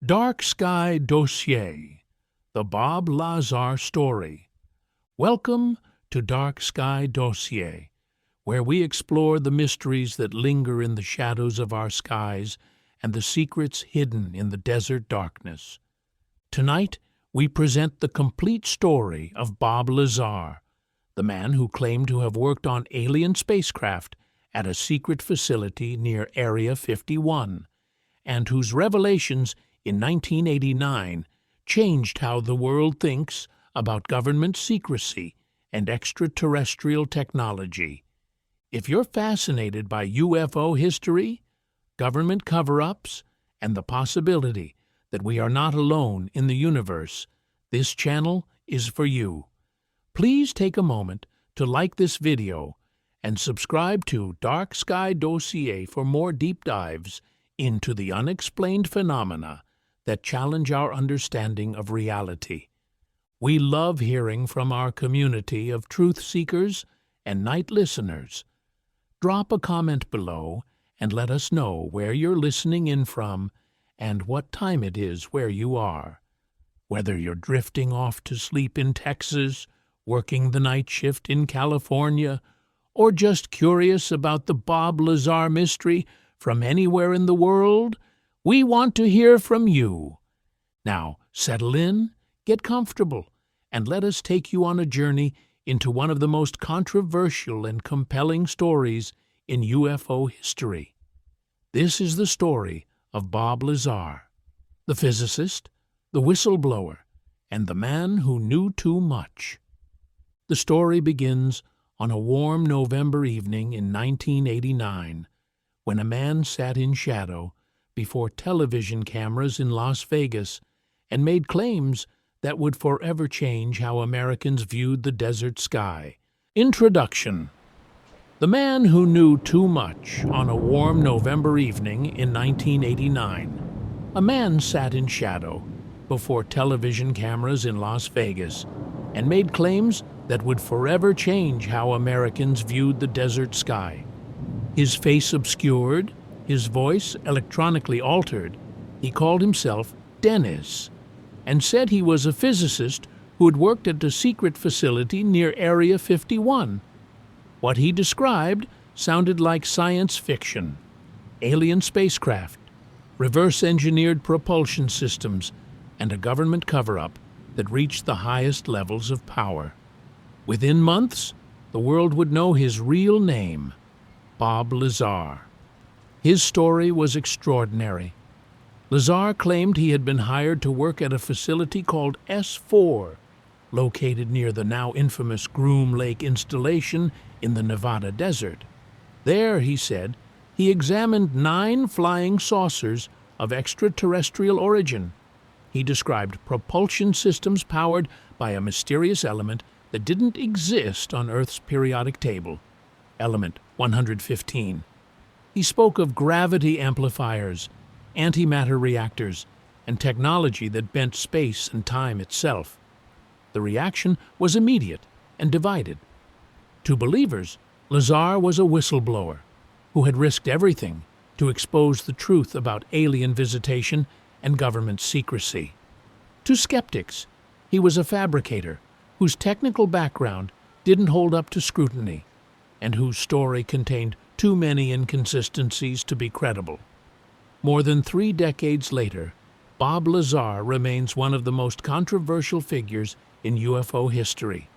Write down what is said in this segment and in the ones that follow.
Dark Sky Dossier, the Bob Lazar story. Welcome to Dark Sky Dossier, where we explore the mysteries that linger in the shadows of our skies and the secrets hidden in the desert darkness. Tonight, we present the complete story of Bob Lazar, the man who claimed to have worked on alien spacecraft at a secret facility near Area 51, and whose revelations in 1989 changed how the world thinks about government secrecy and extraterrestrial technology. If you're fascinated by UFO history, government cover-ups, and the possibility that we are not alone in the universe, this channel is for you. Please take a moment to like this video and subscribe to Dark Sky Dossier for more deep dives into the unexplained phenomena that challenge our understanding of reality. We love hearing from our community of truth seekers and night listeners. Drop a comment below and let us know where you're listening in from and what time it is where you are. Whether you're drifting off to sleep in Texas, working the night shift in California, or just curious about the Bob Lazar mystery from anywhere in the world, we want to hear from you. Now, settle in, get comfortable, and let us take you on a journey into one of the most controversial and compelling stories in UFO history. This is the story of Bob Lazar, the physicist, the whistleblower, and the man who knew too much. The story begins on a warm November evening in 1989, when a man sat in shadow before television cameras in Las Vegas and made claims that would forever change how Americans viewed the desert sky. Introduction. The man who knew too much on a warm November evening in 1989. A man sat in shadow before television cameras in Las Vegas and made claims that would forever change how Americans viewed the desert sky. His face obscured, his voice electronically altered. He called himself Dennis and said he was a physicist who had worked at a secret facility near Area 51. What he described sounded like science fiction: alien spacecraft, reverse-engineered propulsion systems, and a government cover-up that reached the highest levels of power. Within months, the world would know his real name, Bob Lazar. His story was extraordinary. Lazar claimed he had been hired to work at a facility called S-4, located near the now infamous Groom Lake installation in the Nevada desert. There, he said, he examined 9 flying saucers of extraterrestrial origin. He described propulsion systems powered by a mysterious element that didn't exist on Earth's periodic table, element 115. He spoke of gravity amplifiers, antimatter reactors, and technology that bent space and time itself. The reaction was immediate and divided. To believers, Lazar was a whistleblower who had risked everything to expose the truth about alien visitation and government secrecy. To skeptics, he was a fabricator whose technical background didn't hold up to scrutiny and whose story contained too many inconsistencies to be credible. More than 3 decades later, Bob Lazar remains one of the most controversial figures in UFO history.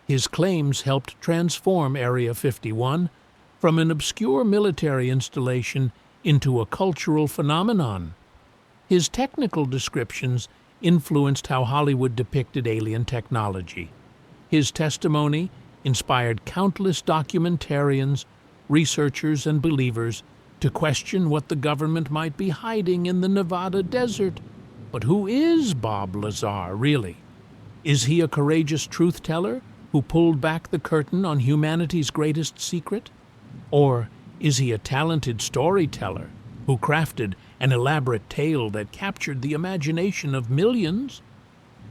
His claims helped transform Area 51 from an obscure military installation into a cultural phenomenon. His technical descriptions influenced how Hollywood depicted alien technology. His testimony inspired countless documentarians, researchers, and believers to question what the government might be hiding in the Nevada desert. But who is Bob Lazar, really? Is he a courageous truth-teller who pulled back the curtain on humanity's greatest secret? Or is he a talented storyteller who crafted an elaborate tale that captured the imagination of millions?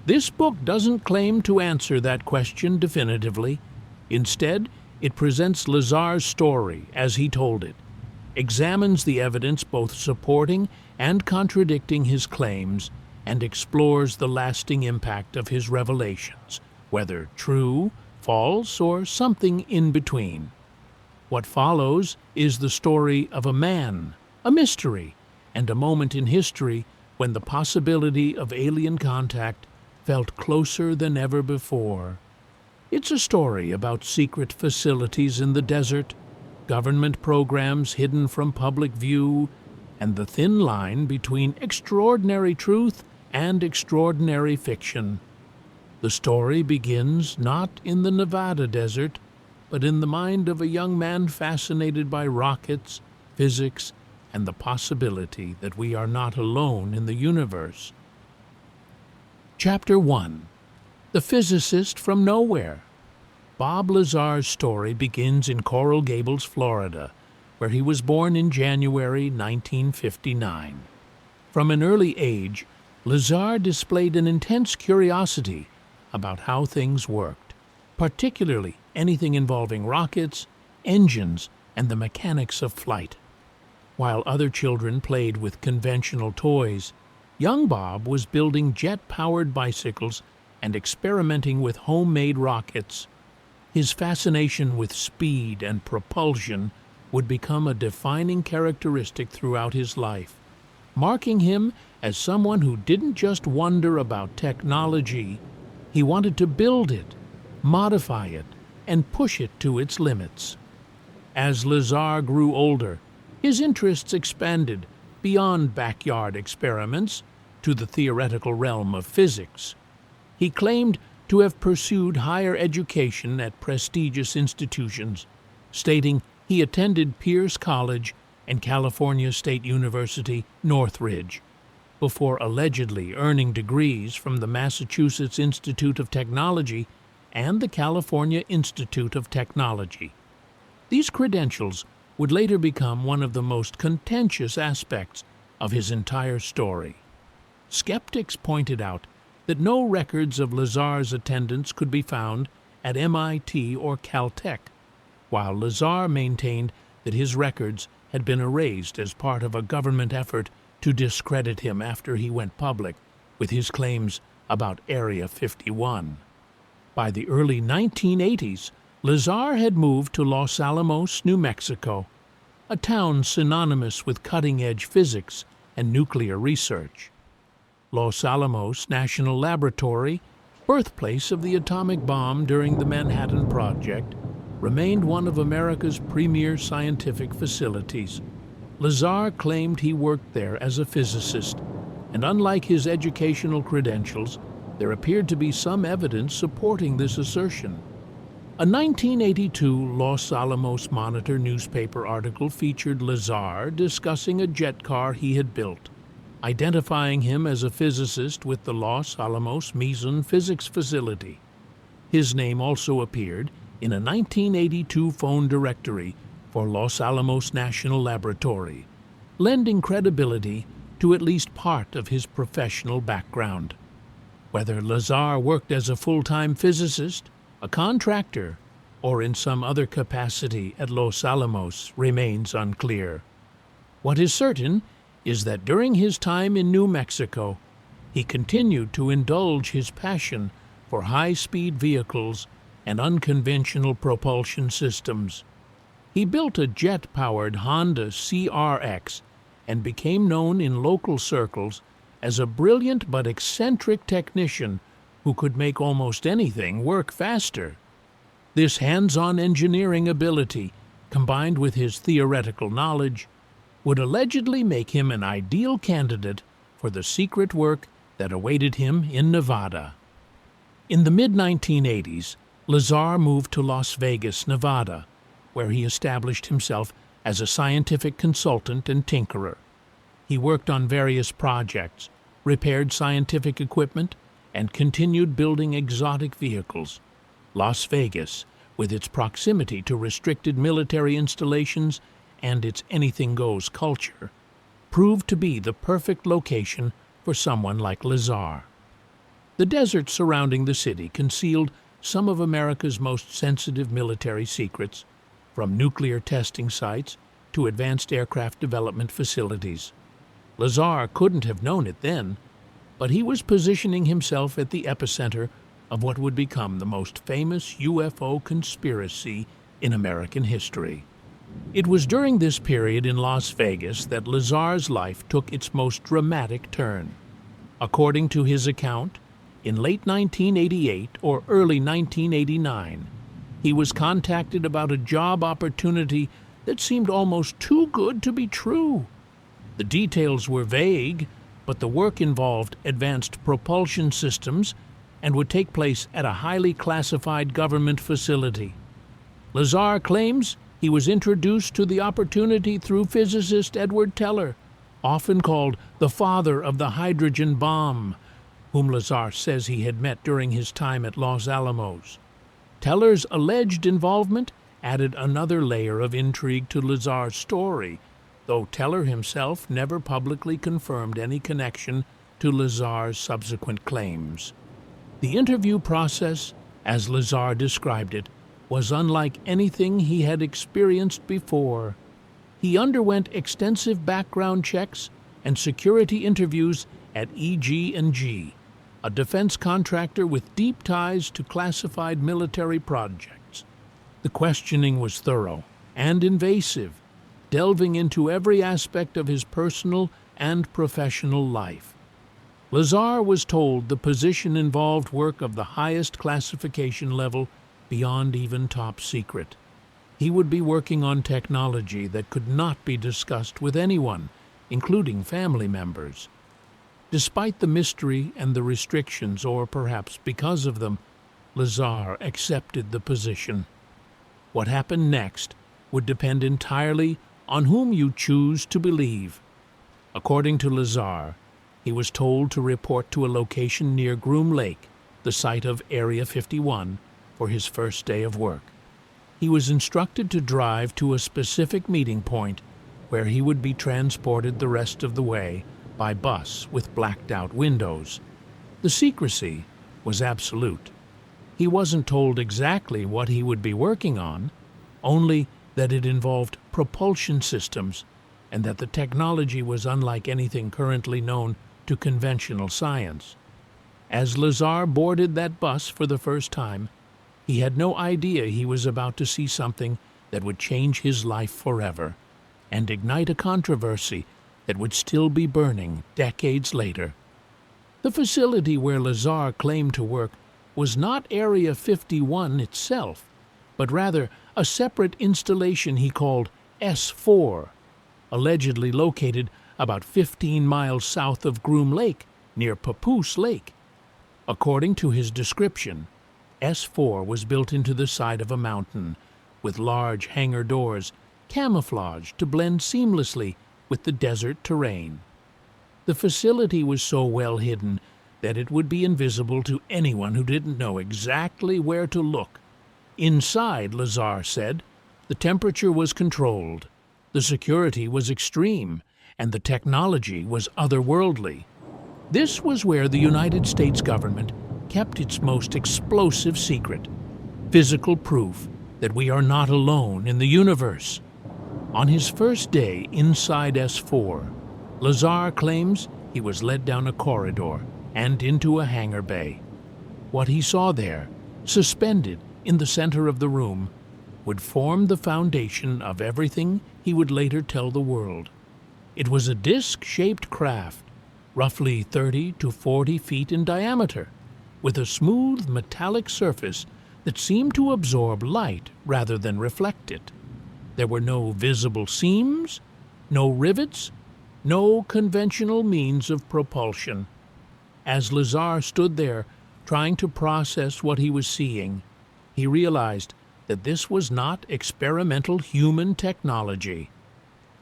This book doesn't claim to answer that question definitively. Instead, it presents Lazar's story as he told it. examines the evidence both supporting and contradicting his claims, and explores the lasting impact of his revelations, whether true, false, or something in between. What follows is the story of a man, a mystery, and a moment in history when the possibility of alien contact felt closer than ever before. It's a story about secret facilities in the desert, government programs hidden from public view, and the thin line between extraordinary truth and extraordinary fiction. The story begins not in the Nevada desert, but in the mind of a young man fascinated by rockets, physics, and the possibility that we are not alone in the universe. Chapter 1. The Physicist from Nowhere. Bob Lazar's story begins in Coral Gables, Florida, where he was born in January 1959. From an early age, Lazar displayed an intense curiosity about how things worked, particularly anything involving rockets, engines, and the mechanics of flight. While other children played with conventional toys, young Bob was building jet-powered bicycles and experimenting with homemade rockets. His fascination with speed and propulsion would become a defining characteristic throughout his life, marking him as someone who didn't just wonder about technology. He wanted to build it, modify it, and push it to its limits. As Lazar grew older, his interests expanded beyond backyard experiments to the theoretical realm of physics. He claimed to have pursued higher education at prestigious institutions, stating he attended Pierce College and California State University, Northridge, before allegedly earning degrees from the Massachusetts Institute of Technology and the California Institute of Technology. These credentials would later become one of the most contentious aspects of his entire story. Skeptics pointed out that no records of Lazar's attendance could be found at MIT or Caltech, while Lazar maintained that his records had been erased as part of a government effort to discredit him after he went public with his claims about Area 51. By the early 1980s, Lazar had moved to Los Alamos, New Mexico, a town synonymous with cutting-edge physics and nuclear research. Los Alamos National Laboratory, birthplace of the atomic bomb during the Manhattan Project, remained one of America's premier scientific facilities. Lazar claimed he worked there as a physicist, and unlike his educational credentials, there appeared to be some evidence supporting this assertion. A 1982 Los Alamos Monitor newspaper article featured Lazar discussing a jet car he had built, identifying him as a physicist with the Los Alamos Meson Physics Facility. His name also appeared in a 1982 phone directory for Los Alamos National Laboratory, lending credibility to at least part of his professional background. Whether Lazar worked as a full-time physicist, a contractor, or in some other capacity at Los Alamos remains unclear. What is certain is that during his time in New Mexico, he continued to indulge his passion for high-speed vehicles and unconventional propulsion systems. He built a jet-powered Honda CRX and became known in local circles as a brilliant but eccentric technician who could make almost anything work faster. This hands-on engineering ability, combined with his theoretical knowledge, would allegedly make him an ideal candidate for the secret work that awaited him in Nevada. In the mid-1980s, Lazar moved to Las Vegas, Nevada, where he established himself as a scientific consultant and tinkerer. He worked on various projects, repaired scientific equipment, and continued building exotic vehicles. Las Vegas, with its proximity to restricted military installations and its anything-goes culture, proved to be the perfect location for someone like Lazar. The desert surrounding the city concealed some of America's most sensitive military secrets, from nuclear testing sites to advanced aircraft development facilities. Lazar couldn't have known it then, but he was positioning himself at the epicenter of what would become the most famous UFO conspiracy in American history. It was during this period in Las Vegas that Lazar's life took its most dramatic turn. According to his account, in late 1988 or early 1989, he was contacted about a job opportunity that seemed almost too good to be true. The details were vague, but the work involved advanced propulsion systems and would take place at a highly classified government facility. Lazar claims he was introduced to the opportunity through physicist Edward Teller, often called the father of the hydrogen bomb, whom Lazar says he had met during his time at Los Alamos. Teller's alleged involvement added another layer of intrigue to Lazar's story, though Teller himself never publicly confirmed any connection to Lazar's subsequent claims. The interview process, as Lazar described it, was unlike anything he had experienced before. He underwent extensive background checks and security interviews at EG&G, a defense contractor with deep ties to classified military projects. The questioning was thorough and invasive, delving into every aspect of his personal and professional life. Lazar was told the position involved work of the highest classification level beyond even top secret. He would be working on technology that could not be discussed with anyone, including family members. Despite the mystery and the restrictions, or perhaps because of them, Lazar accepted the position. What happened next would depend entirely on whom you choose to believe. According to Lazar, he was told to report to a location near Groom Lake, the site of Area 51, for his first day of work. He was instructed to drive to a specific meeting point where he would be transported the rest of the way by bus with blacked-out windows. The secrecy was absolute. He wasn't told exactly what he would be working on, only that it involved propulsion systems and that the technology was unlike anything currently known to conventional science. As Lazar boarded that bus for the first time, he had no idea he was about to see something that would change his life forever and ignite a controversy that would still be burning decades later. The facility where Lazar claimed to work was not Area 51 itself, but rather a separate installation he called S-4, allegedly located about 15 miles south of Groom Lake, near Papoose Lake. According to his description, S-4 was built into the side of a mountain, with large hangar doors, camouflaged to blend seamlessly with the desert terrain. The facility was so well hidden that it would be invisible to anyone who didn't know exactly where to look. Inside, Lazar said, the temperature was controlled, the security was extreme, and the technology was otherworldly. This was where the United States government kept its most explosive secret, physical proof that we are not alone in the universe. On his first day inside S-4, Lazar claims he was led down a corridor and into a hangar bay. What he saw there, suspended in the center of the room, would form the foundation of everything he would later tell the world. It was a disc-shaped craft, roughly 30 to 40 feet in diameter, with a smooth metallic surface that seemed to absorb light rather than reflect it. There were no visible seams, no rivets, no conventional means of propulsion. As Lazar stood there, trying to process what he was seeing, he realized that this was not experimental human technology.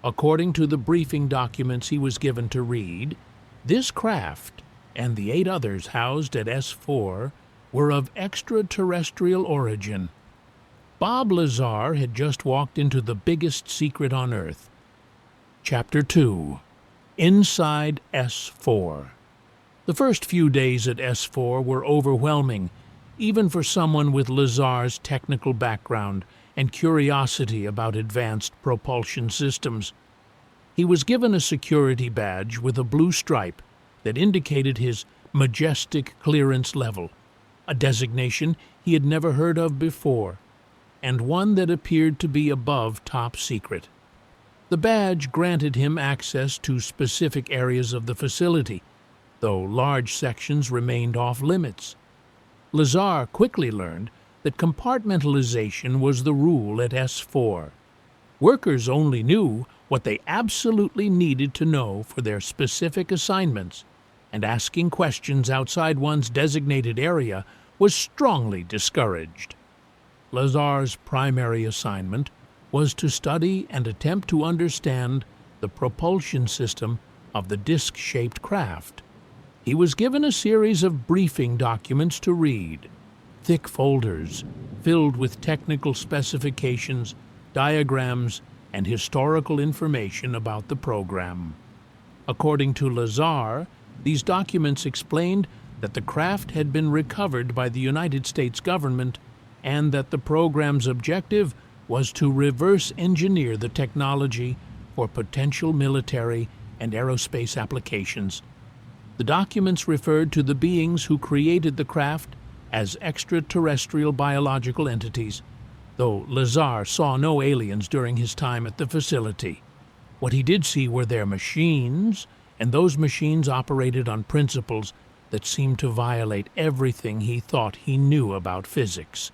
According to the briefing documents he was given to read, this craft, and the 8 others housed at S-4, were of extraterrestrial origin. Bob Lazar had just walked into the biggest secret on Earth. Chapter 2. Inside S-4. The first few days at S-4 were overwhelming, even for someone with Lazar's technical background and curiosity about advanced propulsion systems. He was given a security badge with a blue stripe that indicated his majestic clearance level, a designation he had never heard of before, and one that appeared to be above top secret. The badge granted him access to specific areas of the facility, though large sections remained off limits. Lazar quickly learned that compartmentalization was the rule at S-4. Workers only knew what they absolutely needed to know for their specific assignments, and asking questions outside one's designated area was strongly discouraged. Lazar's primary assignment was to study and attempt to understand the propulsion system of the disc-shaped craft. He was given a series of briefing documents to read, thick folders filled with technical specifications, diagrams, and historical information about the program. According to Lazar, these documents explained that the craft had been recovered by the United States government and that the program's objective was to reverse engineer the technology for potential military and aerospace applications. The documents referred to the beings who created the craft as extraterrestrial biological entities, though Lazar saw no aliens during his time at the facility. What he did see were their machines, and those machines operated on principles that seemed to violate everything he thought he knew about physics.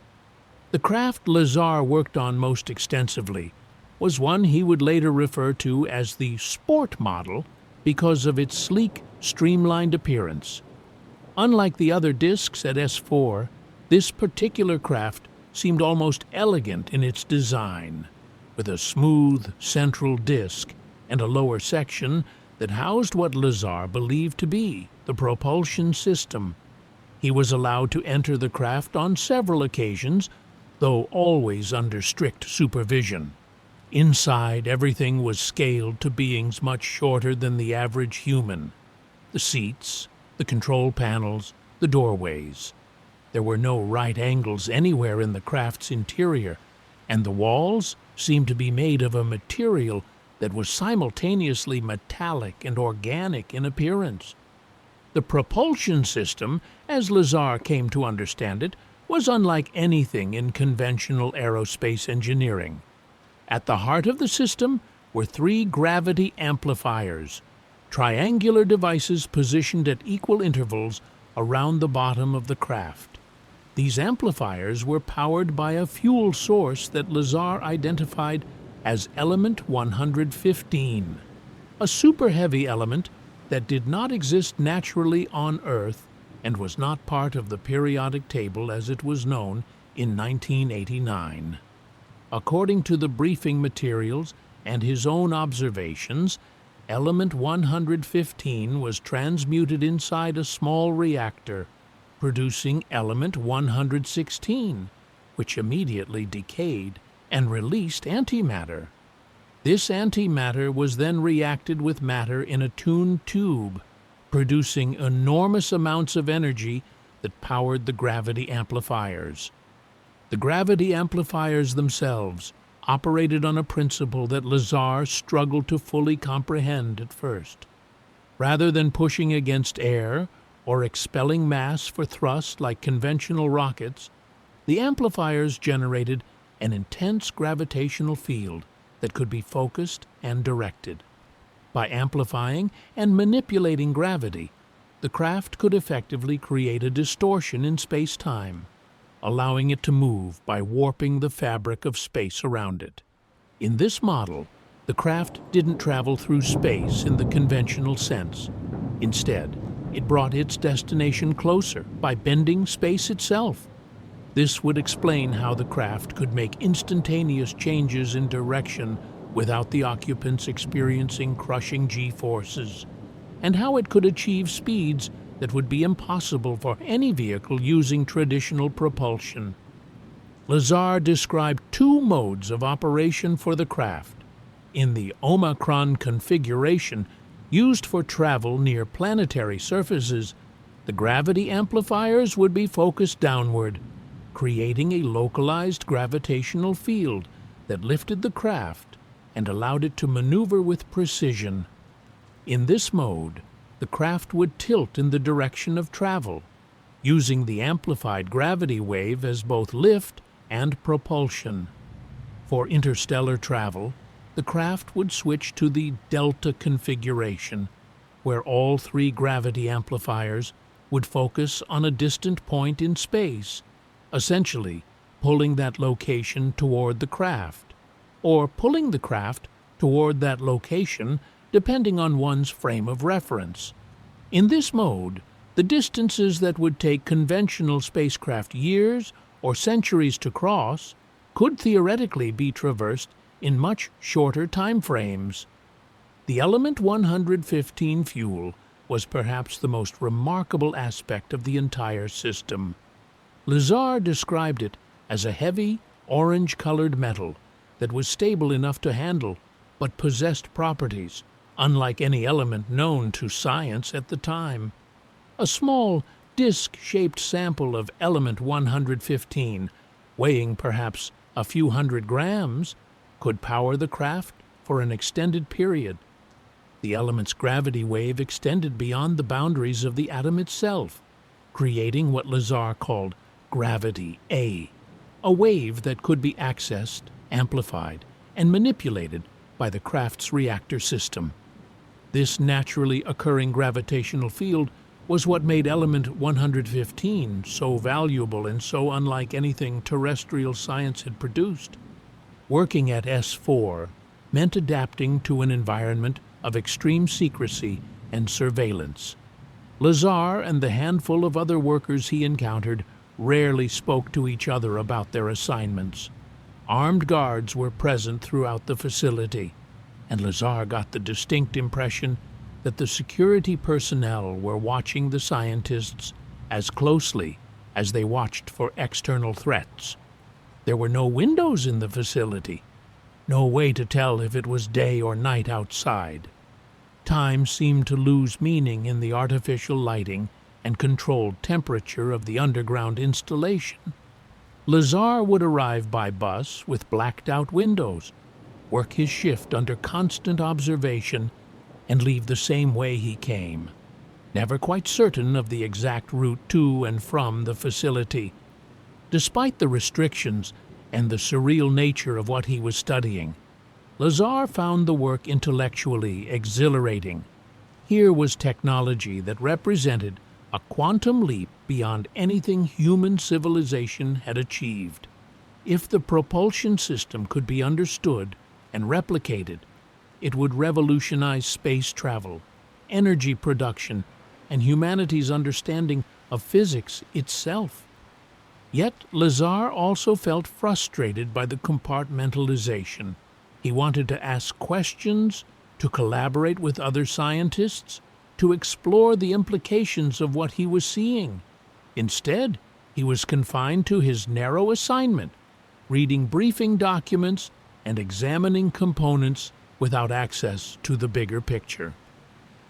The craft Lazar worked on most extensively was one he would later refer to as the sport model because of its sleek, streamlined appearance. Unlike the other discs at S-4, this particular craft seemed almost elegant in its design, with a smooth central disc and a lower section that housed what Lazar believed to be the propulsion system. He was allowed to enter the craft on several occasions, though always under strict supervision. Inside, everything was scaled to beings much shorter than the average human. The seats, the control panels, the doorways. There were no right angles anywhere in the craft's interior, and the walls seemed to be made of a material that was simultaneously metallic and organic in appearance. The propulsion system, as Lazar came to understand it, was unlike anything in conventional aerospace engineering. At the heart of the system were 3 gravity amplifiers, triangular devices positioned at equal intervals around the bottom of the craft. These amplifiers were powered by a fuel source that Lazar identified as element 115, a super-heavy element that did not exist naturally on Earth and was not part of the periodic table as it was known in 1989. According to the briefing materials and his own observations, element 115 was transmuted inside a small reactor, producing element 116, which immediately decayed and released antimatter. This antimatter was then reacted with matter in a tuned tube, producing enormous amounts of energy that powered the gravity amplifiers. The gravity amplifiers themselves operated on a principle that Lazar struggled to fully comprehend at first. Rather than pushing against air or expelling mass for thrust like conventional rockets, the amplifiers generated an intense gravitational field that could be focused and directed. By amplifying and manipulating gravity, the craft could effectively create a distortion in space-time, allowing it to move by warping the fabric of space around it. In this model, the craft didn't travel through space in the conventional sense. Instead, it brought its destination closer by bending space itself. This would explain how the craft could make instantaneous changes in direction without the occupants experiencing crushing G-forces, and how it could achieve speeds that would be impossible for any vehicle using traditional propulsion. Lazar described 2 modes of operation for the craft. In the Omicron configuration, used for travel near planetary surfaces, the gravity amplifiers would be focused downward, creating a localized gravitational field that lifted the craft and allowed it to maneuver with precision. In this mode, the craft would tilt in the direction of travel, using the amplified gravity wave as both lift and propulsion. For interstellar travel, the craft would switch to the delta configuration, where all three gravity amplifiers would focus on a distant point in space, essentially pulling that location toward the craft, or pulling the craft toward that location depending on one's frame of reference. In this mode, the distances that would take conventional spacecraft years or centuries to cross could theoretically be traversed in much shorter time frames. The Element 115 fuel was perhaps the most remarkable aspect of the entire system. Lazar described it as a heavy, orange-colored metal that was stable enough to handle, but possessed properties unlike any element known to science at the time. A small, disc-shaped sample of Element 115, weighing perhaps a few hundred grams, could power the craft for an extended period. The element's gravity wave extended beyond the boundaries of the atom itself, creating what Lazar called gravity A, a wave that could be accessed, amplified, and manipulated by the craft's reactor system. This naturally occurring gravitational field was what made Element 115 so valuable and so unlike anything terrestrial science had produced. Working at S-4 meant adapting to an environment of extreme secrecy and surveillance. Lazar and the handful of other workers he encountered rarely spoke to each other about their assignments. Armed guards were present throughout the facility, and Lazar got the distinct impression that the security personnel were watching the scientists as closely as they watched for external threats. There were no windows in the facility, no way to tell if it was day or night outside. Time seemed to lose meaning in the artificial lighting and controlled temperature of the underground installation. Lazar would arrive by bus with blacked-out windows, work his shift under constant observation, and leave the same way he came, never quite certain of the exact route to and from the facility. Despite the restrictions and the surreal nature of what he was studying, Lazar found the work intellectually exhilarating. Here was technology that represented a quantum leap beyond anything human civilization had achieved. If the propulsion system could be understood and replicated, it would revolutionize space travel, energy production, and humanity's understanding of physics itself. Yet Lazar also felt frustrated by the compartmentalization. He wanted to ask questions, to collaborate with other scientists, to explore the implications of what he was seeing. Instead, he was confined to his narrow assignment, reading briefing documents and examining components without access to the bigger picture.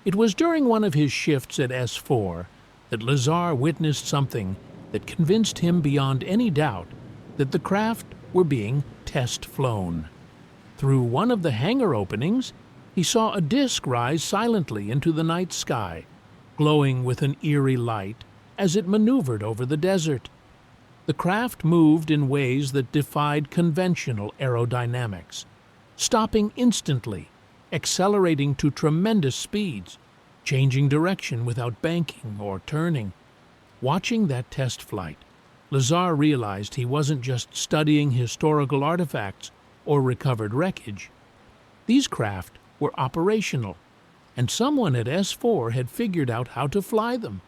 It was during one of his shifts at S-4 that Lazar witnessed something that convinced him beyond any doubt that the craft were being test-flown. Through one of the hangar openings, he saw a disk rise silently into the night sky, glowing with an eerie light as it maneuvered over the desert. The craft moved in ways that defied conventional aerodynamics, stopping instantly, accelerating to tremendous speeds, changing direction without banking or turning. Watching that test flight, Lazar realized he wasn't just studying historical artifacts or recovered wreckage. These craft were operational, and someone at S-4 had figured out how to fly them.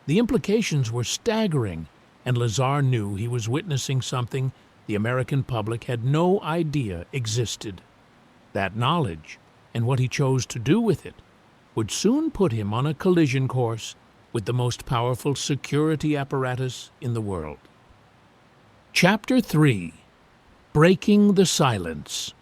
The implications were staggering, and Lazar knew he was witnessing something the American public had no idea existed. That knowledge, and what he chose to do with it, would soon put him on a collision course with the most powerful security apparatus in the world. Chapter 3. Breaking the Silence.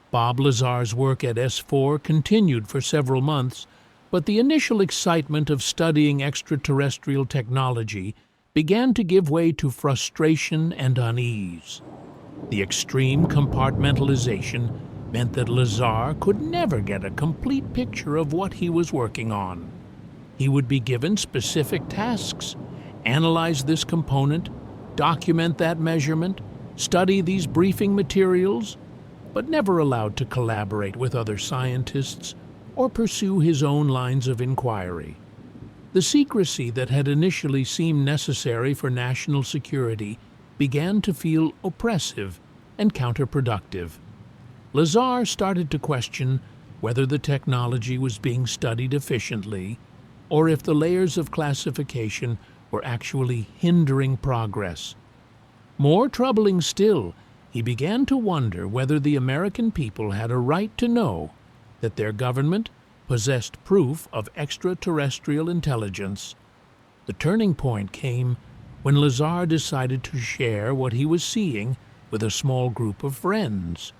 Bob Lazar's work at S-4 continued for several months, but the initial excitement of studying extraterrestrial technology began to give way to frustration and unease. The extreme compartmentalization meant that Lazar could never get a complete picture of what he was working on. He would be given specific tasks, analyze this component, document that measurement, study these briefing materials, but never allowed to collaborate with other scientists or pursue his own lines of inquiry. The secrecy that had initially seemed necessary for national security began to feel oppressive and counterproductive. Lazar started to question whether the technology was being studied efficiently or if the layers of classification were actually hindering progress. More troubling still, he began to wonder whether the American people had a right to know that their government possessed proof of extraterrestrial intelligence. The turning point came when Lazar decided to share what he was seeing with a small group of friends.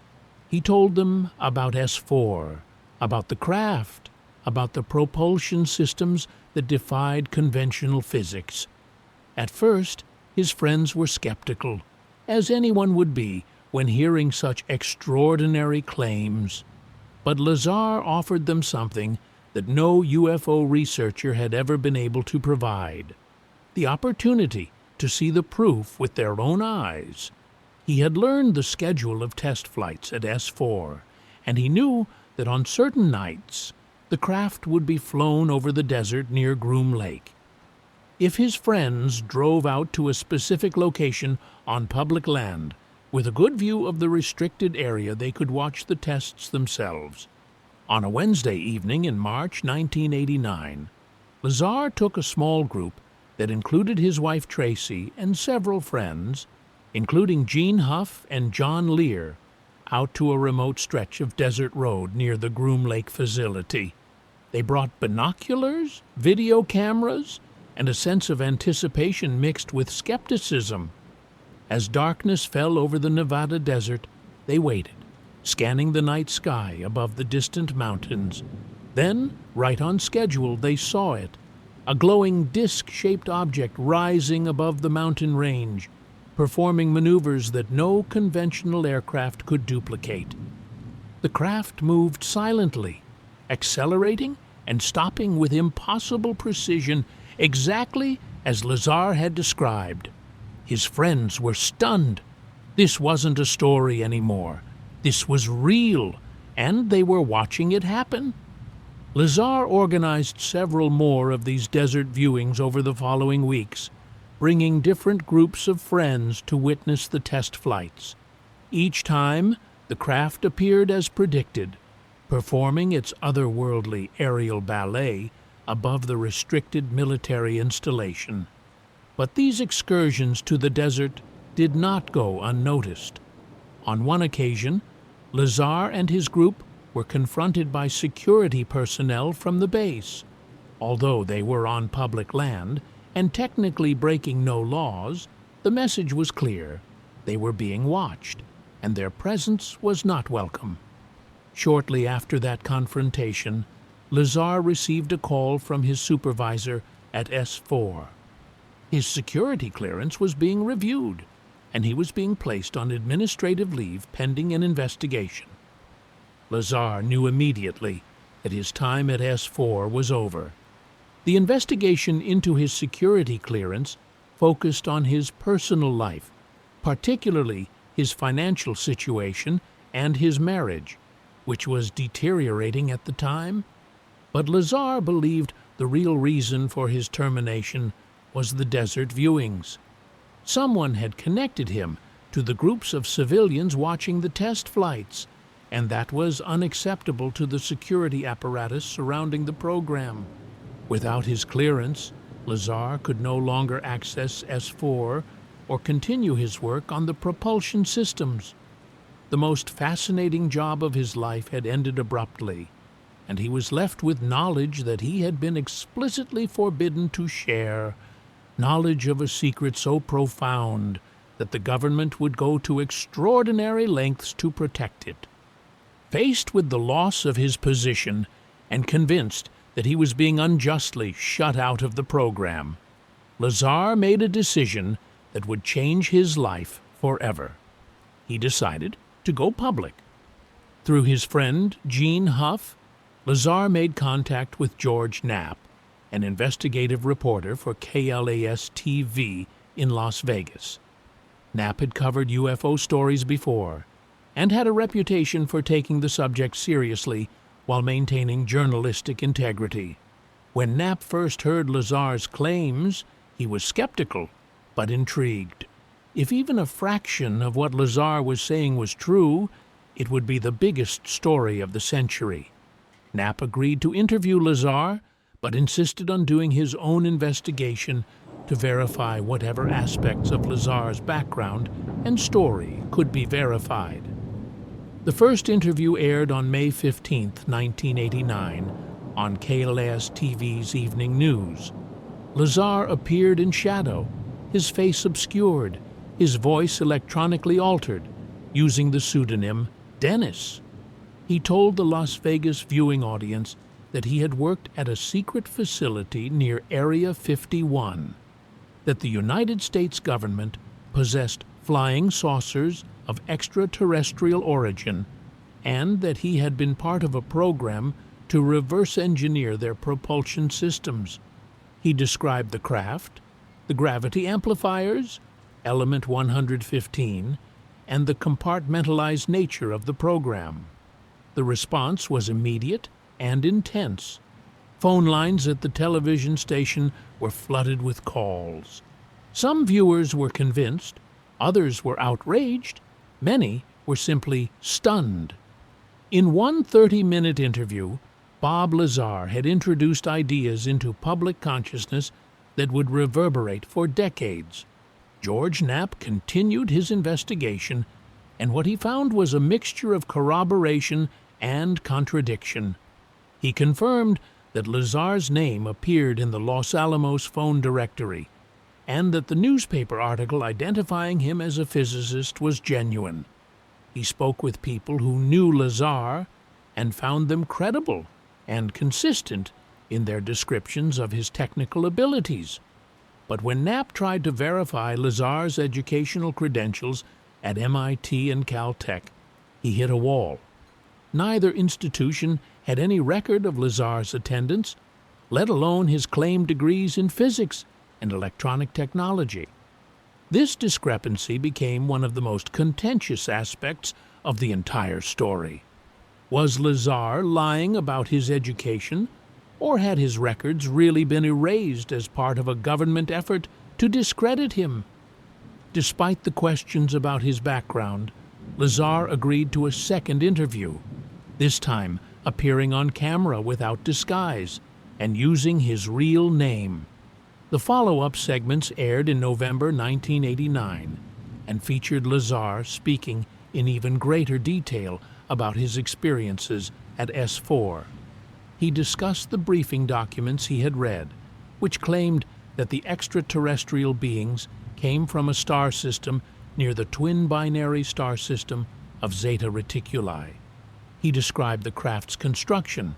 He told them about S-4, about the craft, about the propulsion systems that defied conventional physics. At first, his friends were skeptical, as anyone would be when hearing such extraordinary claims. But Lazar offered them something that no UFO researcher had ever been able to provide: the opportunity to see the proof with their own eyes. He had learned the schedule of test flights at S-4, and he knew that on certain nights the craft would be flown over the desert near Groom Lake. If his friends drove out to a specific location on public land, with a good view of the restricted area, they could watch the tests themselves. On a Wednesday evening in March 1989, Lazar took a small group that included his wife Tracy and several friends, including Gene Huff and John Lear, out to a remote stretch of desert road near the Groom Lake facility. They brought binoculars, video cameras, and a sense of anticipation mixed with skepticism. As darkness fell over the Nevada desert, they waited, scanning the night sky above the distant mountains. Then, right on schedule, they saw it, a glowing disc-shaped object rising above the mountain range, performing maneuvers that no conventional aircraft could duplicate. The craft moved silently, accelerating and stopping with impossible precision, exactly as Lazar had described. His friends were stunned. This wasn't a story anymore. This was real, and they were watching it happen. Lazar organized several more of these desert viewings over the following weeks, bringing different groups of friends to witness the test flights. Each time, the craft appeared as predicted, performing its otherworldly aerial ballet above the restricted military installation. But these excursions to the desert did not go unnoticed. On one occasion, Lazar and his group were confronted by security personnel from the base. Although they were on public land and technically breaking no laws, the message was clear: they were being watched, and their presence was not welcome. Shortly after that confrontation, Lazar received a call from his supervisor at S-4. His security clearance was being reviewed, and he was being placed on administrative leave pending an investigation. Lazar knew immediately that his time at S-4 was over. The investigation into his security clearance focused on his personal life, particularly his financial situation and his marriage, which was deteriorating at the time. But Lazar believed the real reason for his termination was the desert viewings. Someone had connected him to the groups of civilians watching the test flights, and that was unacceptable to the security apparatus surrounding the program. Without his clearance, Lazar could no longer access S-4 or continue his work on the propulsion systems. The most fascinating job of his life had ended abruptly, and he was left with knowledge that he had been explicitly forbidden to share, knowledge of a secret so profound that the government would go to extraordinary lengths to protect it. Faced with the loss of his position and convinced that he was being unjustly shut out of the program, Lazar made a decision that would change his life forever. He decided to go public. Through his friend Gene Huff, Lazar made contact with George Knapp, an investigative reporter for KLAS-TV in Las Vegas. Knapp had covered UFO stories before and had a reputation for taking the subject seriously while maintaining journalistic integrity. When Knapp first heard Lazar's claims, he was skeptical but intrigued. If even a fraction of what Lazar was saying was true, it would be the biggest story of the century. Knapp agreed to interview Lazar, but insisted on doing his own investigation to verify whatever aspects of Lazar's background and story could be verified. The first interview aired on May 15, 1989, on KLAS-TV's Evening News. Lazar appeared in shadow, his face obscured, his voice electronically altered, using the pseudonym Dennis. He told the Las Vegas viewing audience that he had worked at a secret facility near Area 51, that the United States government possessed flying saucers of extraterrestrial origin, and that he had been part of a program to reverse engineer their propulsion systems. He described the craft, the gravity amplifiers, Element 115, and the compartmentalized nature of the program. The response was immediate and intense. Phone lines at the television station were flooded with calls. Some viewers were convinced, others were outraged, many were simply stunned. In one 30-minute interview, Bob Lazar had introduced ideas into public consciousness that would reverberate for decades. George Knapp continued his investigation, and what he found was a mixture of corroboration and contradiction. He confirmed that Lazar's name appeared in the Los Alamos phone directory, and that the newspaper article identifying him as a physicist was genuine. He spoke with people who knew Lazar and found them credible and consistent in their descriptions of his technical abilities. But when Knapp tried to verify Lazar's educational credentials at MIT and Caltech, he hit a wall. Neither institution had any record of Lazar's attendance, let alone his claimed degrees in physics and electronic technology. This discrepancy became one of the most contentious aspects of the entire story. Was Lazar lying about his education, or had his records really been erased as part of a government effort to discredit him? Despite the questions about his background, Lazar agreed to a second interview, this time appearing on camera without disguise and using his real name. The follow-up segments aired in November 1989 and featured Lazar speaking in even greater detail about his experiences at S-4. He discussed the briefing documents he had read, which claimed that the extraterrestrial beings came from a star system near the twin binary star system of Zeta Reticuli. He described the craft's construction,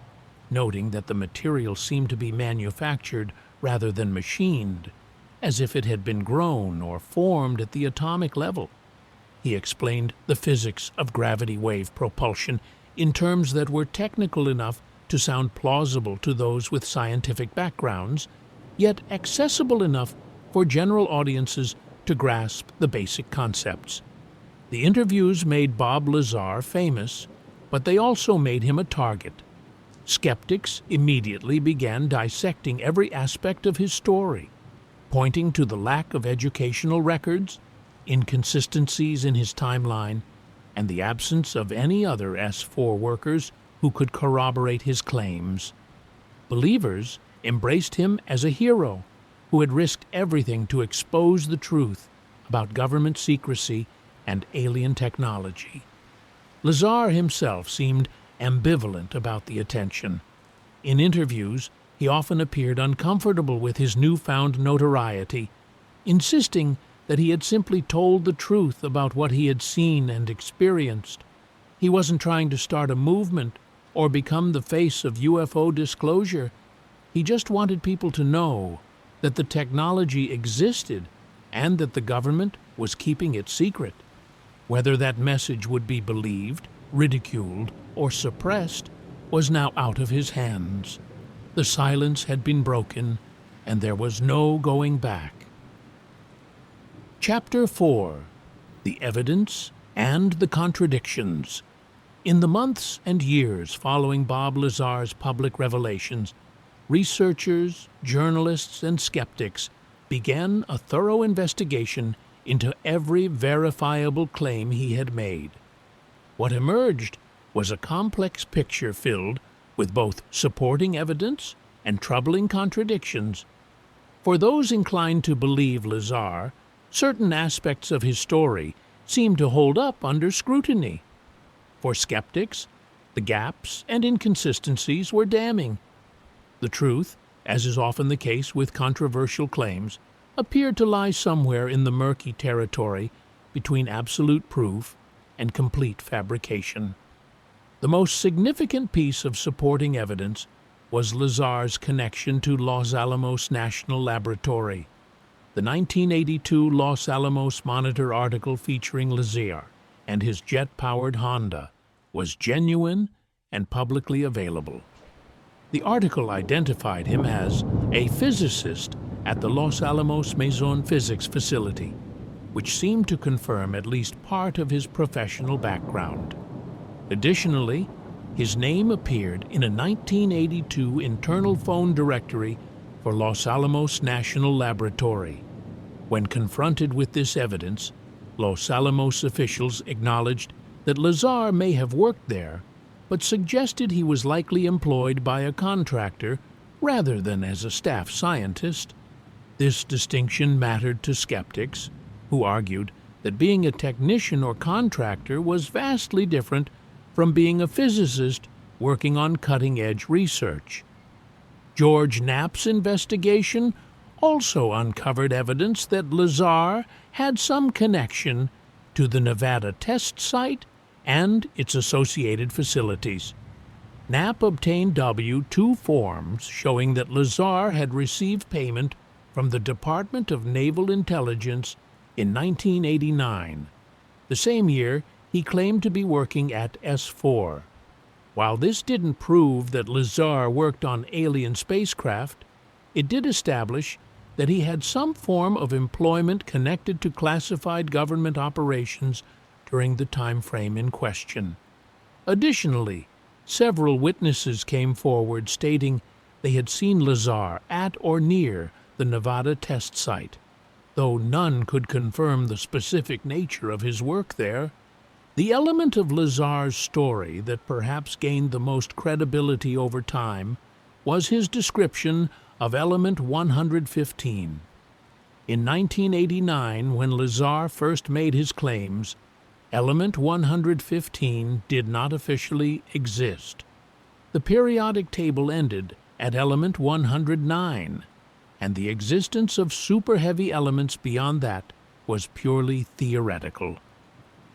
noting that the material seemed to be manufactured rather than machined, as if it had been grown or formed at the atomic level. He explained the physics of gravity wave propulsion in terms that were technical enough to sound plausible to those with scientific backgrounds, yet accessible enough for general audiences to grasp the basic concepts. The interviews made Bob Lazar famous, but they also made him a target. Skeptics immediately began dissecting every aspect of his story, pointing to the lack of educational records, inconsistencies in his timeline, and the absence of any other S-4 workers who could corroborate his claims. Believers embraced him as a hero who had risked everything to expose the truth about government secrecy and alien technology. Lazar himself seemed ambivalent about the attention. In interviews, he often appeared uncomfortable with his newfound notoriety, insisting that he had simply told the truth about what he had seen and experienced. He wasn't trying to start a movement or become the face of UFO disclosure. He just wanted people to know that the technology existed and that the government was keeping it secret. Whether that message would be believed, ridiculed, or suppressed was now out of his hands. The silence had been broken, and there was no going back. Chapter 4. The Evidence and the Contradictions. In the months and years following Bob Lazar's public revelations, researchers, journalists, and skeptics began a thorough investigation into every verifiable claim he had made. What emerged was a complex picture filled with both supporting evidence and troubling contradictions. For those inclined to believe Lazar, certain aspects of his story seemed to hold up under scrutiny. For skeptics, the gaps and inconsistencies were damning. The truth, as is often the case with controversial claims, appeared to lie somewhere in the murky territory between absolute proof and complete fabrication. The most significant piece of supporting evidence was Lazar's connection to Los Alamos National Laboratory. The 1982 Los Alamos Monitor article featuring Lazar and his jet-powered Honda was genuine and publicly available. The article identified him as a physicist at the Los Alamos Maison Physics facility, which seemed to confirm at least part of his professional background. Additionally, his name appeared in a 1982 internal phone directory for Los Alamos National Laboratory. When confronted with this evidence, Los Alamos officials acknowledged that Lazar may have worked there, but suggested he was likely employed by a contractor rather than as a staff scientist. This distinction mattered to skeptics, who argued that being a technician or contractor was vastly different from being a physicist working on cutting-edge research. George Knapp's investigation also uncovered evidence that Lazar had some connection to the Nevada test site and its associated facilities. Knapp obtained W-2 forms showing that Lazar had received payment from the Department of Naval Intelligence in 1989. The same year, he claimed to be working at S-4. While this didn't prove that Lazar worked on alien spacecraft, it did establish that he had some form of employment connected to classified government operations during the time frame in question. Additionally, several witnesses came forward stating they had seen Lazar at or near the Nevada test site, though none could confirm the specific nature of his work there. The element of Lazar's story that perhaps gained the most credibility over time was his description of element 115. In 1989, when Lazar first made his claims, element 115 did not officially exist. The periodic table ended at element 109, and the existence of super-heavy elements beyond that was purely theoretical.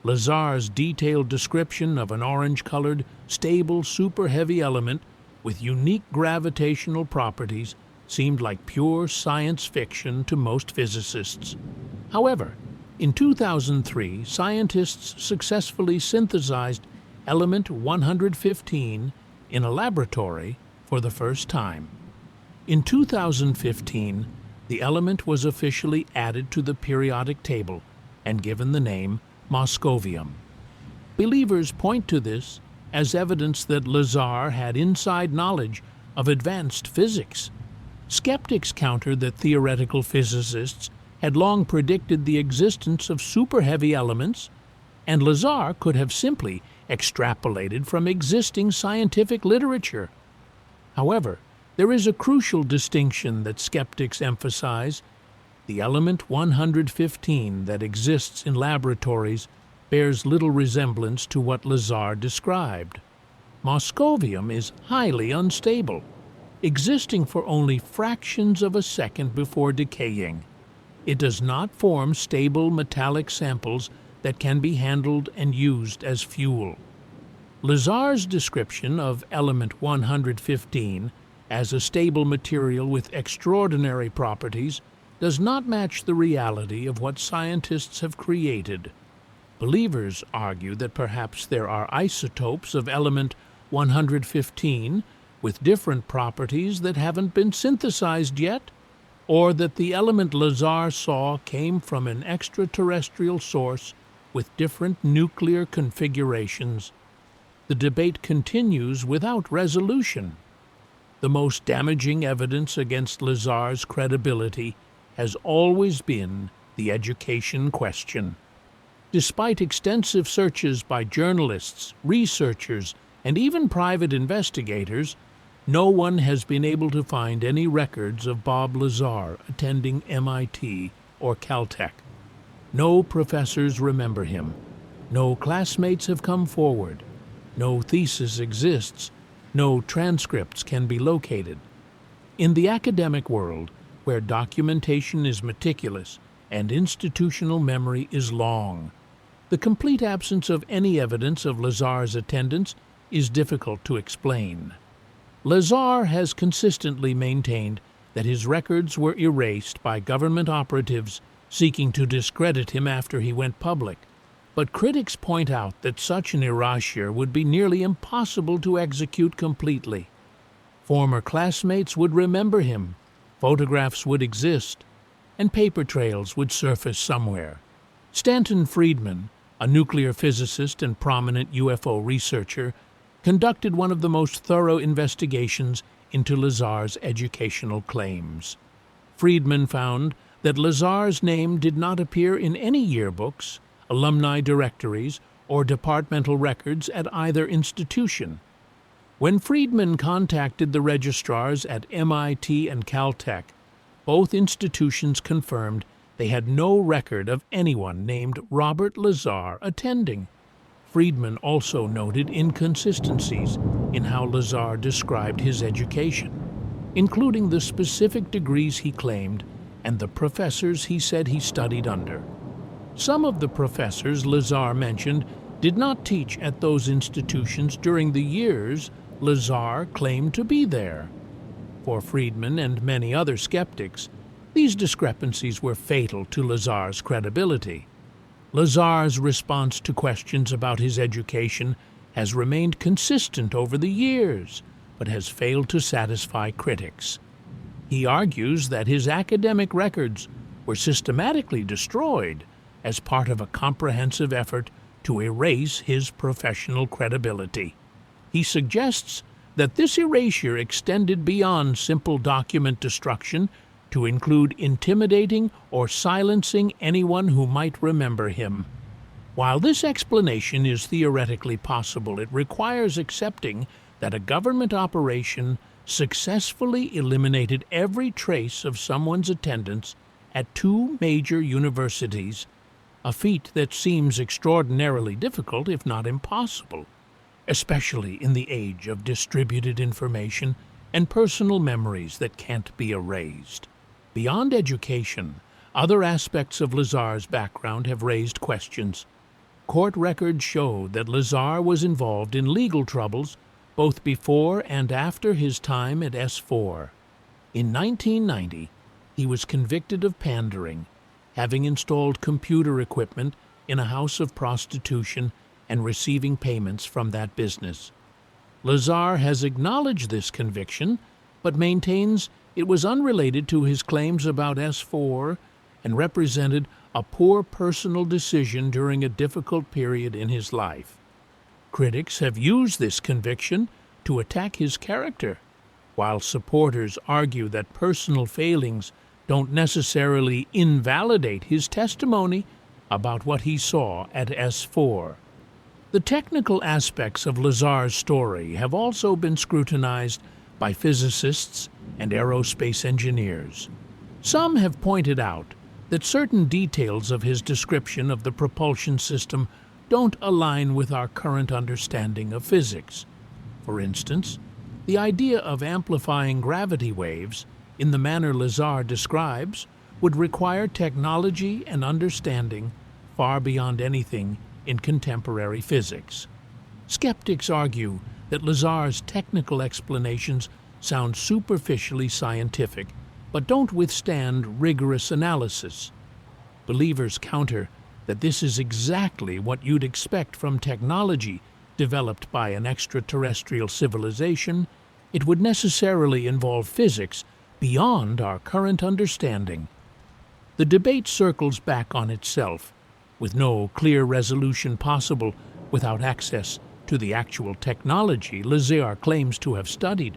Lazar's detailed description of an orange-colored, stable super-heavy element with unique gravitational properties seemed like pure science fiction to most physicists. However, in 2003, scientists successfully synthesized element 115 in a laboratory for the first time. In 2015, the element was officially added to the periodic table and given the name Moscovium. Believers point to this as evidence that Lazar had inside knowledge of advanced physics. Skeptics counter that theoretical physicists had long predicted the existence of super-heavy elements, and Lazar could have simply extrapolated from existing scientific literature. However, there is a crucial distinction that skeptics emphasize. The element 115 that exists in laboratories bears little resemblance to what Lazar described. Moscovium is highly unstable, existing for only fractions of a second before decaying. It does not form stable metallic samples that can be handled and used as fuel. Lazar's description of element 115 as a stable material with extraordinary properties does not match the reality of what scientists have created. Believers argue that perhaps there are isotopes of element 115 with different properties that haven't been synthesized yet, or that the element Lazar saw came from an extraterrestrial source with different nuclear configurations. The debate continues without resolution. The most damaging evidence against Lazar's credibility has always been the education question. Despite extensive searches by journalists, researchers, and even private investigators, no one has been able to find any records of Bob Lazar attending MIT or Caltech. No professors remember him. No classmates have come forward. No thesis exists. No transcripts can be located. In the academic world, where documentation is meticulous and institutional memory is long, the complete absence of any evidence of Lazar's attendance is difficult to explain. Lazar has consistently maintained that his records were erased by government operatives seeking to discredit him after he went public, but critics point out that such an erasure would be nearly impossible to execute completely. Former classmates would remember him, photographs would exist, and paper trails would surface somewhere. Stanton Friedman, a nuclear physicist and prominent UFO researcher, conducted one of the most thorough investigations into Lazar's educational claims. Friedman found that Lazar's name did not appear in any yearbooks, alumni directories, or departmental records at either institution. When Friedman contacted the registrars at MIT and Caltech, both institutions confirmed they had no record of anyone named Robert Lazar attending. Friedman also noted inconsistencies in how Lazar described his education, including the specific degrees he claimed and the professors he said he studied under. Some of the professors Lazar mentioned did not teach at those institutions during the years Lazar claimed to be there. For Friedman and many other skeptics, these discrepancies were fatal to Lazar's credibility. Lazar's response to questions about his education has remained consistent over the years, but has failed to satisfy critics. He argues that his academic records were systematically destroyed as part of a comprehensive effort to erase his professional credibility. He suggests that this erasure extended beyond simple document destruction to include intimidating or silencing anyone who might remember him. While this explanation is theoretically possible, it requires accepting that a government operation successfully eliminated every trace of someone's attendance at two major universities, a feat that seems extraordinarily difficult, if not impossible, especially in the age of distributed information and personal memories that can't be erased. Beyond education, other aspects of Lazar's background have raised questions. Court records show that Lazar was involved in legal troubles both before and after his time at S-4. In 1990, he was convicted of pandering, having installed computer equipment in a house of prostitution and receiving payments from that business. Lazar has acknowledged this conviction, but maintains it was unrelated to his claims about S-4 and represented a poor personal decision during a difficult period in his life. Critics have used this conviction to attack his character, while supporters argue that personal failings don't necessarily invalidate his testimony about what he saw at S-4. The technical aspects of Lazar's story have also been scrutinized by physicists and aerospace engineers. Some have pointed out that certain details of his description of the propulsion system don't align with our current understanding of physics. For instance, the idea of amplifying gravity waves in the manner Lazar describes would require technology and understanding far beyond anything in contemporary physics. Skeptics argue that Lazar's technical explanations sound superficially scientific, but don't withstand rigorous analysis. Believers counter that this is exactly what you'd expect from technology developed by an extraterrestrial civilization. It would necessarily involve physics beyond our current understanding. The debate circles back on itself, with no clear resolution possible without access to the actual technology Lazar claims to have studied.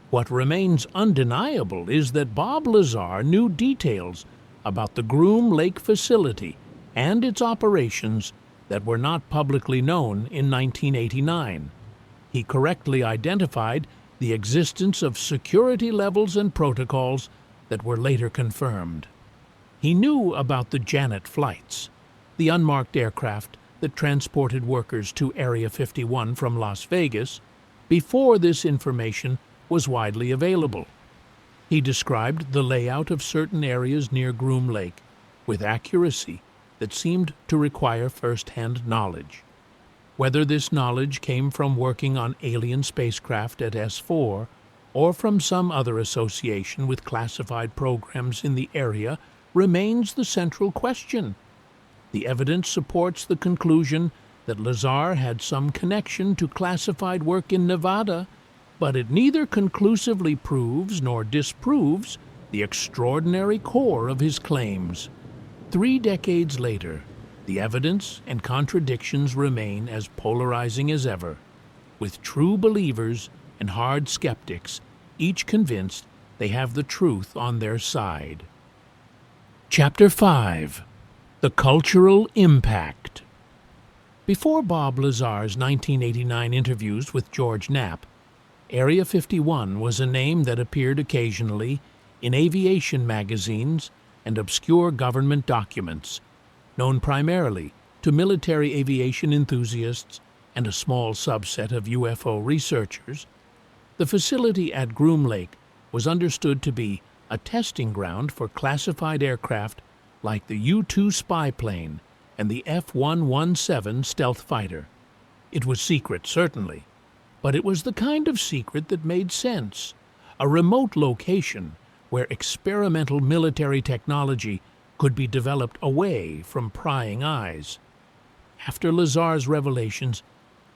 What remains undeniable is that Bob Lazar knew details about the Groom Lake facility and its operations that were not publicly known in 1989. He correctly identified the existence of security levels and protocols that were later confirmed. He knew about the Janet flights, the unmarked aircraft that transported workers to Area 51 from Las Vegas, before this information was widely available. He described the layout of certain areas near Groom Lake with accuracy that seemed to require first-hand knowledge. Whether this knowledge came from working on alien spacecraft at S-4 or from some other association with classified programs in the area remains the central question. The evidence supports the conclusion that Lazar had some connection to classified work in Nevada, but it neither conclusively proves nor disproves the extraordinary core of his claims. 3 decades later, the evidence and contradictions remain as polarizing as ever, with true believers and hard skeptics, each convinced they have the truth on their side. Chapter 5. The Cultural Impact. Before Bob Lazar's 1989 interviews with George Knapp, Area 51 was a name that appeared occasionally in aviation magazines and obscure government documents, known primarily to military aviation enthusiasts and a small subset of UFO researchers. The facility at Groom Lake was understood to be a testing ground for classified aircraft like the U-2 spy plane and the F-117 stealth fighter. It was secret, certainly, but it was the kind of secret that made sense. A remote location where experimental military technology could be developed away from prying eyes. After Lazar's revelations,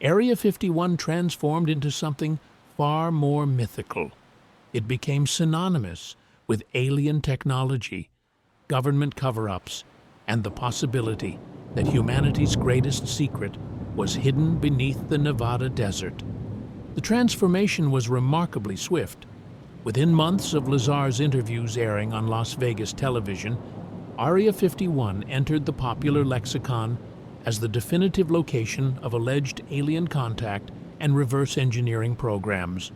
Area 51 transformed into something far more mythical. It became synonymous with alien technology, government cover-ups, and the possibility that humanity's greatest secret was hidden beneath the Nevada desert. The transformation was remarkably swift. Within months of Lazar's interviews airing on Las Vegas television, Area 51 entered the popular lexicon as the definitive location of alleged alien contact and reverse engineering programs.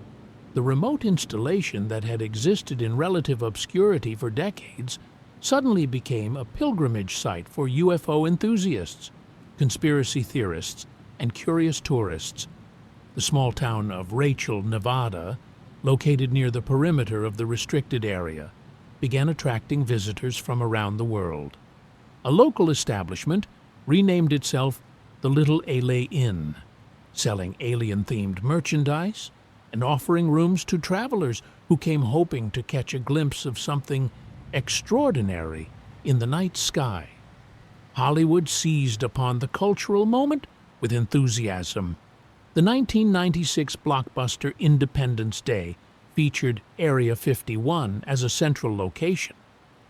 The remote installation that had existed in relative obscurity for decades suddenly became a pilgrimage site for UFO enthusiasts, conspiracy theorists, and curious tourists. The small town of Rachel, Nevada, located near the perimeter of the restricted area, began attracting visitors from around the world. A local establishment renamed itself the Little Ale Inn, selling alien-themed merchandise and offering rooms to travelers who came hoping to catch a glimpse of something extraordinary in the night sky. Hollywood seized upon the cultural moment with enthusiasm. The 1996 blockbuster Independence Day featured Area 51 as a central location,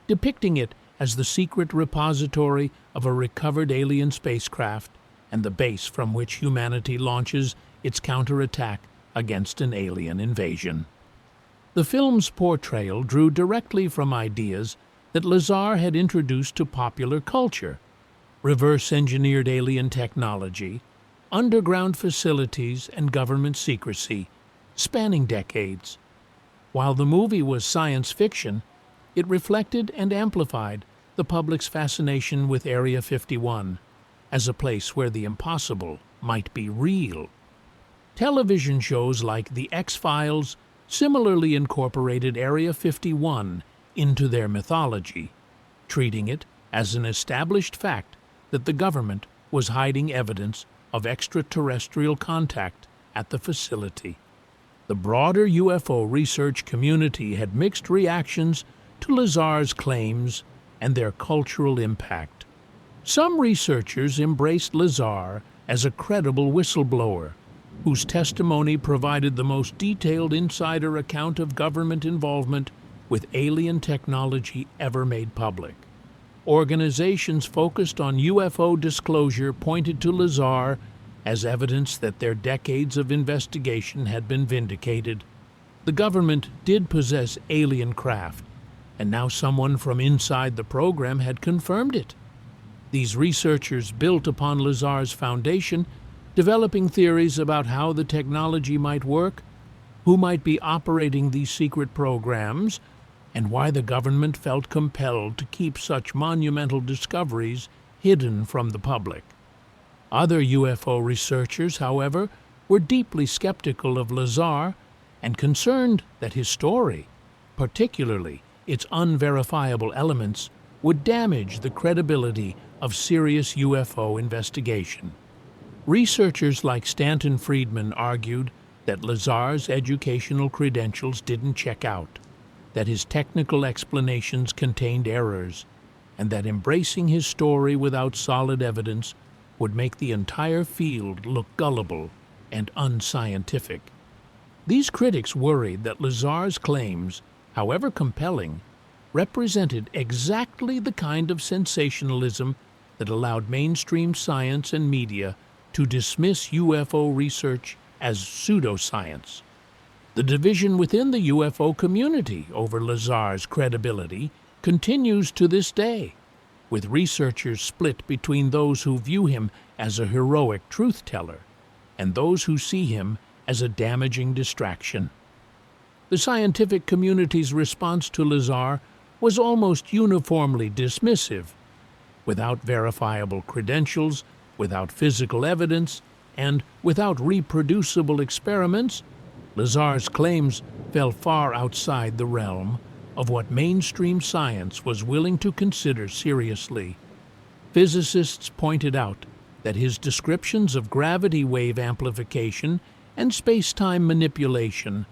depicting it as the secret repository of a recovered alien spacecraft and the base from which humanity launches its counterattack against an alien invasion. The film's portrayal drew directly from ideas that Lazar had introduced to popular culture: reverse-engineered alien technology, underground facilities, and government secrecy, spanning decades. While the movie was science fiction, it reflected and amplified the public's fascination with Area 51 as a place where the impossible might be real. Television shows like The X-Files similarly incorporated Area 51 into their mythology, treating it as an established fact that the government was hiding evidence of extraterrestrial contact at the facility. The broader UFO research community had mixed reactions to Lazar's claims and their cultural impact. Some researchers embraced Lazar as a credible whistleblower, whose testimony provided the most detailed insider account of government involvement with alien technology ever made public. Organizations focused on UFO disclosure pointed to Lazar as evidence that their decades of investigation had been vindicated. The government did possess alien craft, and now someone from inside the program had confirmed it. These researchers built upon Lazar's foundation, developing theories about how the technology might work, who might be operating these secret programs, and why the government felt compelled to keep such monumental discoveries hidden from the public. Other UFO researchers, however, were deeply skeptical of Lazar and concerned that his story, particularly its unverifiable elements, would damage the credibility of serious UFO investigation. Researchers like Stanton Friedman argued that Lazar's educational credentials didn't check out, that his technical explanations contained errors, and that embracing his story without solid evidence would make the entire field look gullible and unscientific. These critics worried that Lazar's claims, however compelling, represented exactly the kind of sensationalism that allowed mainstream science and media to dismiss UFO research as pseudoscience. The division within the UFO community over Lazar's credibility continues to this day, with researchers split between those who view him as a heroic truth-teller and those who see him as a damaging distraction. The scientific community's response to Lazar was almost uniformly dismissive. Without verifiable credentials, without physical evidence, and without reproducible experiments, Lazar's claims fell far outside the realm of what mainstream science was willing to consider seriously. Physicists pointed out that his descriptions of gravity wave amplification and space-time manipulation,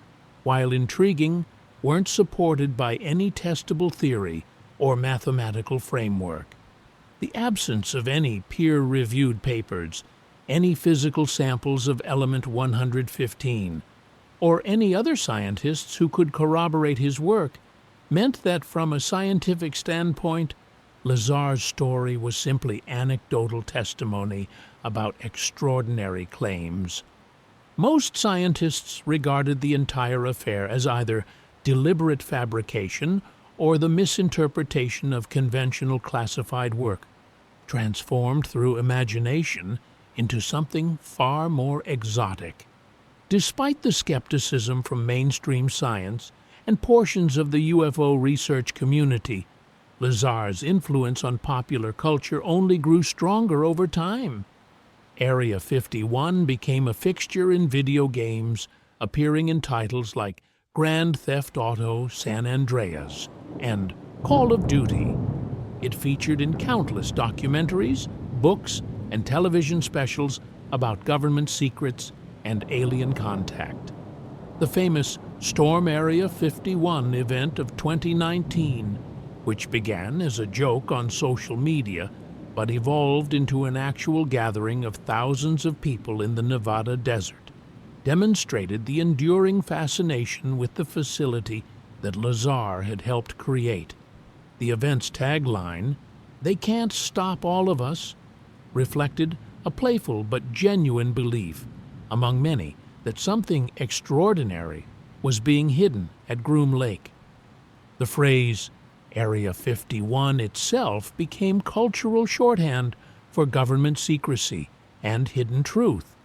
while intriguing, weren't supported by any testable theory or mathematical framework. The absence of any peer-reviewed papers, any physical samples of element 115, or any other scientists who could corroborate his work meant that from a scientific standpoint, Lazar's story was simply anecdotal testimony about extraordinary claims. Most scientists regarded the entire affair as either deliberate fabrication or the misinterpretation of conventional classified work, transformed through imagination into something far more exotic. Despite the skepticism from mainstream science and portions of the UFO research community, Lazar's influence on popular culture only grew stronger over time. Area 51 became a fixture in video games, appearing in titles like Grand Theft Auto San Andreas and Call of Duty. It featured in countless documentaries, books, and television specials about government secrets and alien contact. The famous Storm Area 51 event of 2019, which began as a joke on social media but evolved into an actual gathering of thousands of people in the Nevada desert, demonstrated the enduring fascination with the facility that Lazar had helped create. The event's tagline, "They can't stop all of us," reflected a playful but genuine belief among many that something extraordinary was being hidden at Groom Lake. The phrase Area 51 itself became cultural shorthand for government secrecy and hidden truth.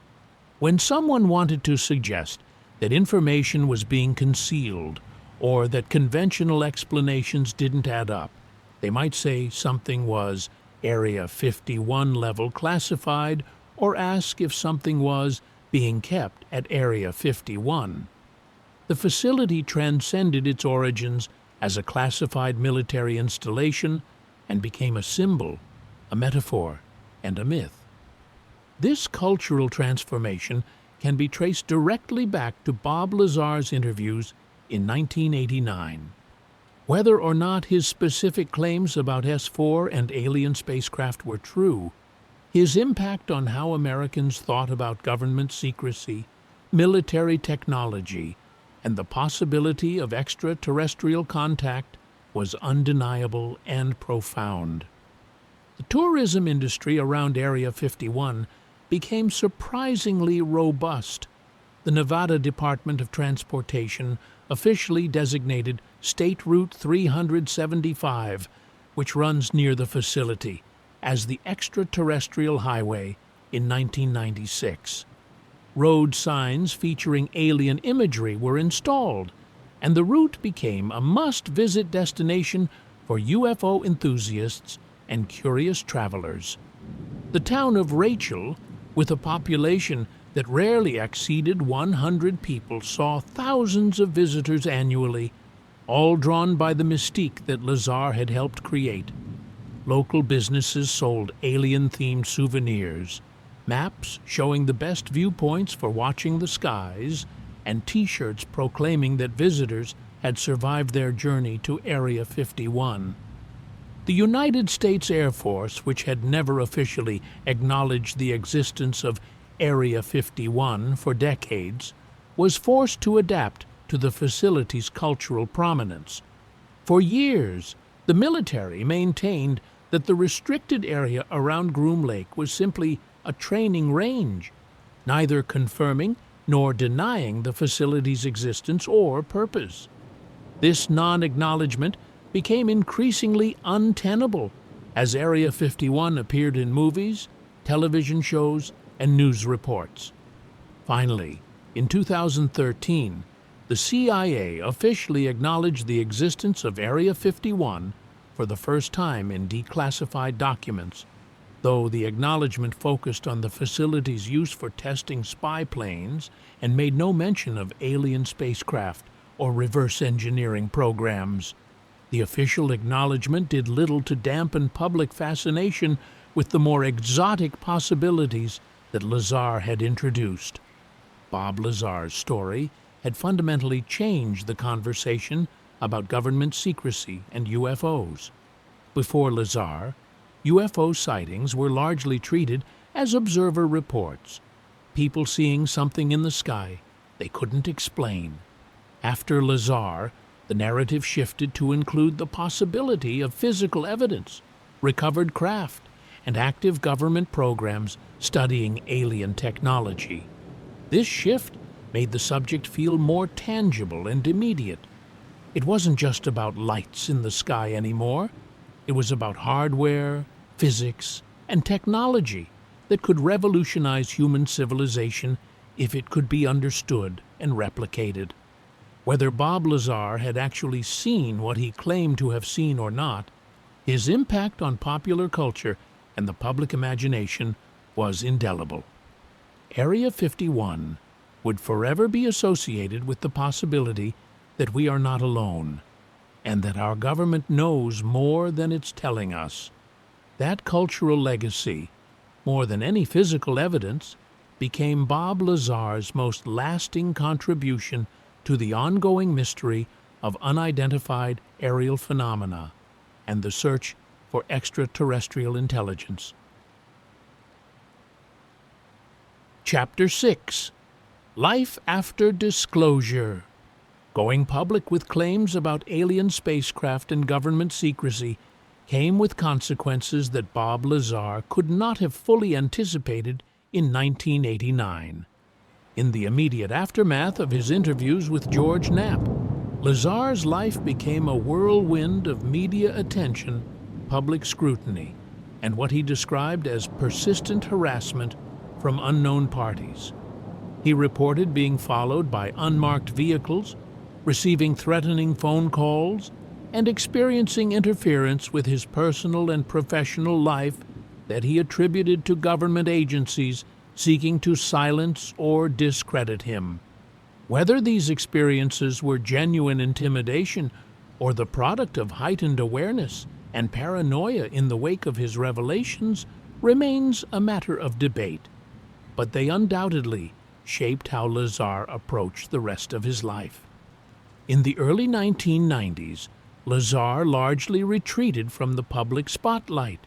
When someone wanted to suggest that information was being concealed or that conventional explanations didn't add up, they might say something was Area 51 level classified or ask if something was being kept at Area 51. The facility transcended its origins as a classified military installation and became a symbol, a metaphor, and a myth. This cultural transformation can be traced directly back to Bob Lazar's interviews in 1989. Whether or not his specific claims about S-4 and alien spacecraft were true, his impact on how Americans thought about government secrecy, military technology, and the possibility of extraterrestrial contact was undeniable and profound. The tourism industry around Area 51 became surprisingly robust. The Nevada Department of Transportation officially designated State Route 375, which runs near the facility, as the extraterrestrial highway in 1996. Road signs featuring alien imagery were installed, and the route became a must-visit destination for UFO enthusiasts and curious travelers. The town of Rachel, with a population that rarely exceeded 100 people, saw thousands of visitors annually, all drawn by the mystique that Lazar had helped create. Local businesses sold alien-themed souvenirs, maps showing the best viewpoints for watching the skies, and T-shirts proclaiming that visitors had survived their journey to Area 51. The United States Air Force, which had never officially acknowledged the existence of Area 51 for decades, was forced to adapt to the facility's cultural prominence. For years, the military maintained that the restricted area around Groom Lake was simply a training range, neither confirming nor denying the facility's existence or purpose. This non-acknowledgement became increasingly untenable as Area 51 appeared in movies, television shows, and news reports. Finally, in 2013, the CIA officially acknowledged the existence of Area 51 for the first time in declassified documents, though the acknowledgement focused on the facility's use for testing spy planes and made no mention of alien spacecraft or reverse engineering programs. The official acknowledgement did little to dampen public fascination with the more exotic possibilities that Lazar had introduced. Bob Lazar's story had fundamentally changed the conversation about government secrecy and UFOs. Before Lazar, UFO sightings were largely treated as observer reports, people seeing something in the sky they couldn't explain. After Lazar, the narrative shifted to include the possibility of physical evidence, recovered craft, and active government programs studying alien technology. This shift made the subject feel more tangible and immediate. It wasn't just about lights in the sky anymore. It was about hardware, physics, and technology that could revolutionize human civilization if it could be understood and replicated. Whether Bob Lazar had actually seen what he claimed to have seen or not, his impact on popular culture and the public imagination was indelible. Area 51 would forever be associated with the possibility that we are not alone, and that our government knows more than it's telling us. That cultural legacy, more than any physical evidence, became Bob Lazar's most lasting contribution to the ongoing mystery of unidentified aerial phenomena and the search for extraterrestrial intelligence. Chapter 6. Life After Disclosure. Going public with claims about alien spacecraft and government secrecy came with consequences that Bob Lazar could not have fully anticipated in 1989. In the immediate aftermath of his interviews with George Knapp, Lazar's life became a whirlwind of media attention, public scrutiny, and what he described as persistent harassment from unknown parties. He reported being followed by unmarked vehicles, receiving threatening phone calls, and experiencing interference with his personal and professional life that he attributed to government agencies seeking to silence or discredit him. Whether these experiences were genuine intimidation or the product of heightened awareness and paranoia in the wake of his revelations remains a matter of debate. But they undoubtedly shaped how Lazar approached the rest of his life. In the early 1990s, Lazar largely retreated from the public spotlight.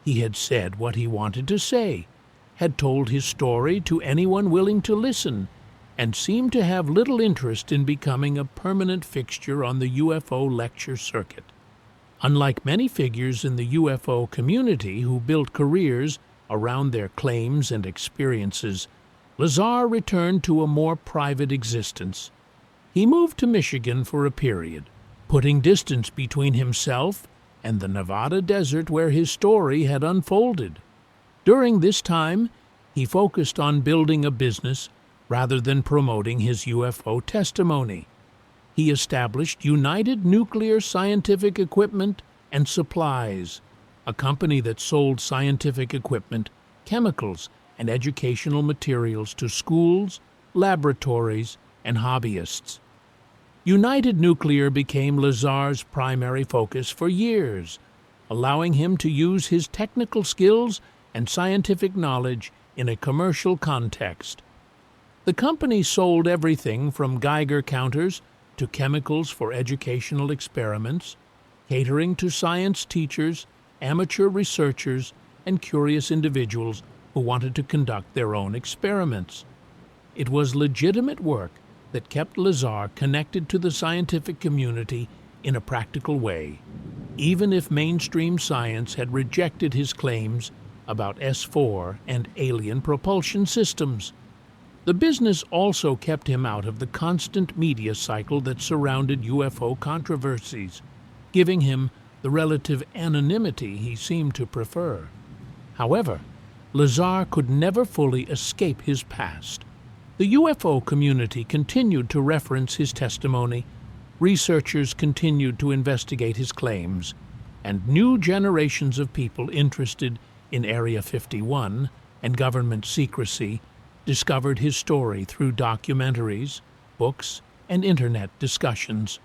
He had said what he wanted to say, had told his story to anyone willing to listen, and seemed to have little interest in becoming a permanent fixture on the UFO lecture circuit. Unlike many figures in the UFO community who built careers around their claims and experiences, Lazar returned to a more private existence. He moved to Michigan for a period, putting distance between himself and the Nevada desert where his story had unfolded. During this time, he focused on building a business rather than promoting his UFO testimony. He established United Nuclear Scientific Equipment and Supplies, a company that sold scientific equipment, chemicals, and educational materials to schools, laboratories, and hobbyists. United Nuclear became Lazar's primary focus for years, allowing him to use his technical skills and scientific knowledge in a commercial context. The company sold everything from Geiger counters to chemicals for educational experiments, catering to science teachers, amateur researchers, and curious individuals who wanted to conduct their own experiments. It was legitimate work that kept Lazar connected to the scientific community in a practical way, even if mainstream science had rejected his claims about S-4 and alien propulsion systems. The business also kept him out of the constant media cycle that surrounded UFO controversies, giving him the relative anonymity he seemed to prefer. However, Lazar could never fully escape his past. The UFO community continued to reference his testimony, researchers continued to investigate his claims, and new generations of people interested in Area 51 and government secrecy discovered his story through documentaries, books, and internet discussions.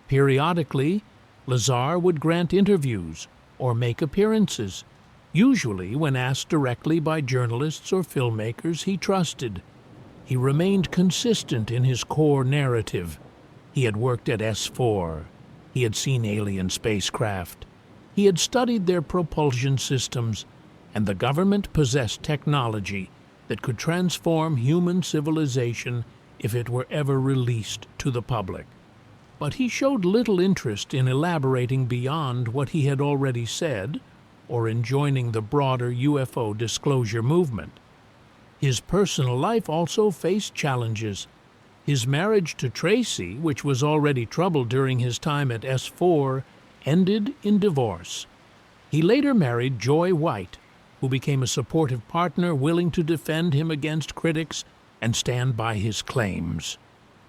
Periodically, Lazar would grant interviews or make appearances, usually when asked directly by journalists or filmmakers he trusted. He remained consistent in his core narrative. He had worked at S-4. He had seen alien spacecraft. He had studied their propulsion systems, and the government possessed technology that could transform human civilization if it were ever released to the public. But he showed little interest in elaborating beyond what he had already said or in joining the broader UFO disclosure movement. His personal life also faced challenges. His marriage to Tracy, which was already troubled during his time at S-4, ended in divorce. He later married Joy White, who became a supportive partner willing to defend him against critics and stand by his claims.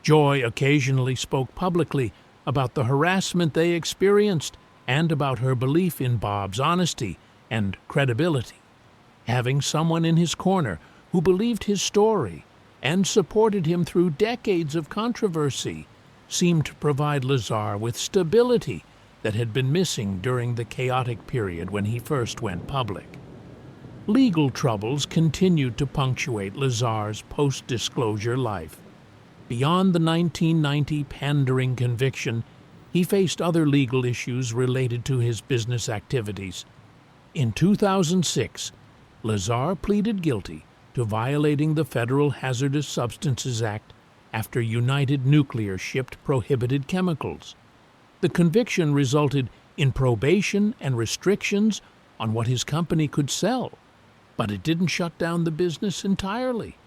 Joy occasionally spoke publicly about the harassment they experienced and about her belief in Bob's honesty and credibility. Having someone in his corner who believed his story and supported him through decades of controversy seemed to provide Lazar with stability that had been missing during the chaotic period when he first went public. Legal troubles continued to punctuate Lazar's post-disclosure life. Beyond the 1990 pandering conviction, he faced other legal issues related to his business activities. In 2006, Lazar pleaded guilty to violating the Federal Hazardous Substances Act after United Nuclear shipped prohibited chemicals. The conviction resulted in probation and restrictions on what his company could sell, but it didn't shut down the business entirely.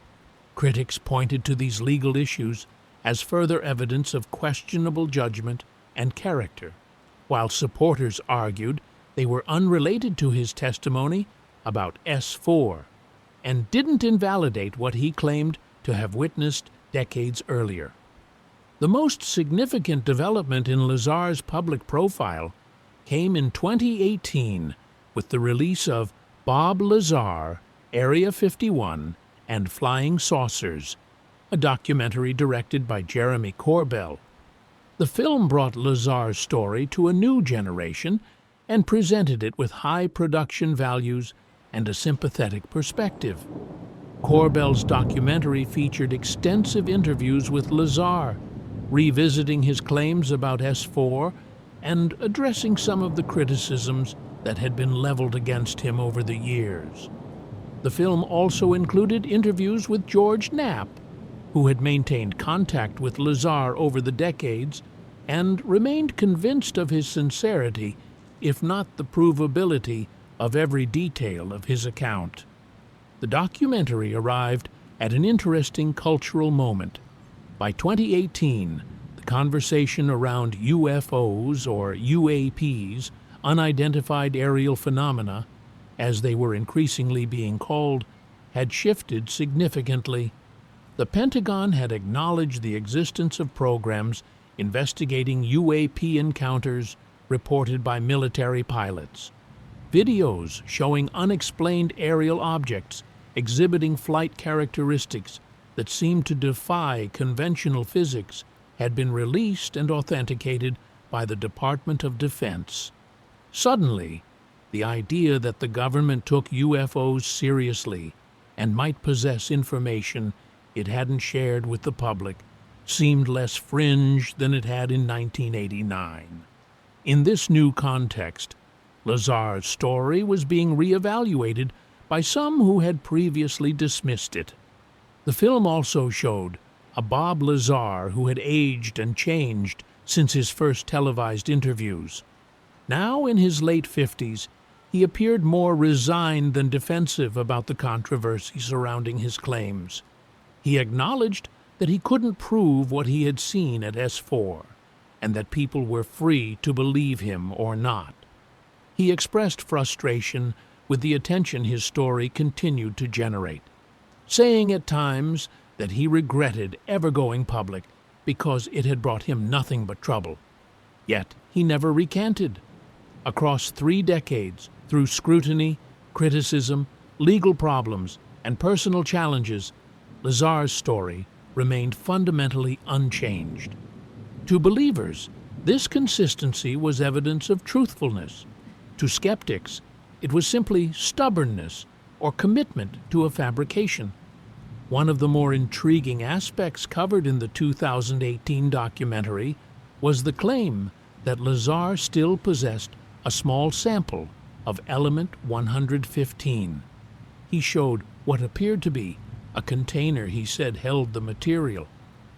Critics pointed to these legal issues as further evidence of questionable judgment and character, while supporters argued they were unrelated to his testimony about S-4 and didn't invalidate what he claimed to have witnessed decades earlier. The most significant development in Lazar's public profile came in 2018 with the release of Bob Lazar, Area 51, and Flying Saucers, a documentary directed by Jeremy Corbell. The film brought Lazar's story to a new generation and presented it with high production values and a sympathetic perspective. Corbell's documentary featured extensive interviews with Lazar, revisiting his claims about S-4 and addressing some of the criticisms that had been leveled against him over the years. The film also included interviews with George Knapp, who had maintained contact with Lazar over the decades and remained convinced of his sincerity, if not the provability, of every detail of his account. The documentary arrived at an interesting cultural moment. By 2018, the conversation around UFOs, or UAPs, unidentified aerial phenomena, as they were increasingly being called, had shifted significantly. The Pentagon had acknowledged the existence of programs investigating UAP encounters reported by military pilots. Videos showing unexplained aerial objects exhibiting flight characteristics that seemed to defy conventional physics had been released and authenticated by the Department of Defense. Suddenly, the idea that the government took UFOs seriously and might possess information it hadn't shared with the public seemed less fringe than it had in 1989. In this new context, Lazar's story was being reevaluated by some who had previously dismissed it. The film also showed a Bob Lazar who had aged and changed since his first televised interviews. Now in his late 50s, he appeared more resigned than defensive about the controversy surrounding his claims. He acknowledged that he couldn't prove what he had seen at S-4, and that people were free to believe him or not. He expressed frustration with the attention his story continued to generate, saying at times that he regretted ever going public because it had brought him nothing but trouble. Yet he never recanted. Across 3 decades, through scrutiny, criticism, legal problems, and personal challenges, Lazar's story remained fundamentally unchanged. To believers, this consistency was evidence of truthfulness. To skeptics, it was simply stubbornness or commitment to a fabrication. One of the more intriguing aspects covered in the 2018 documentary was the claim that Lazar still possessed a small sample of element 115. He showed what appeared to be a container he said held the material,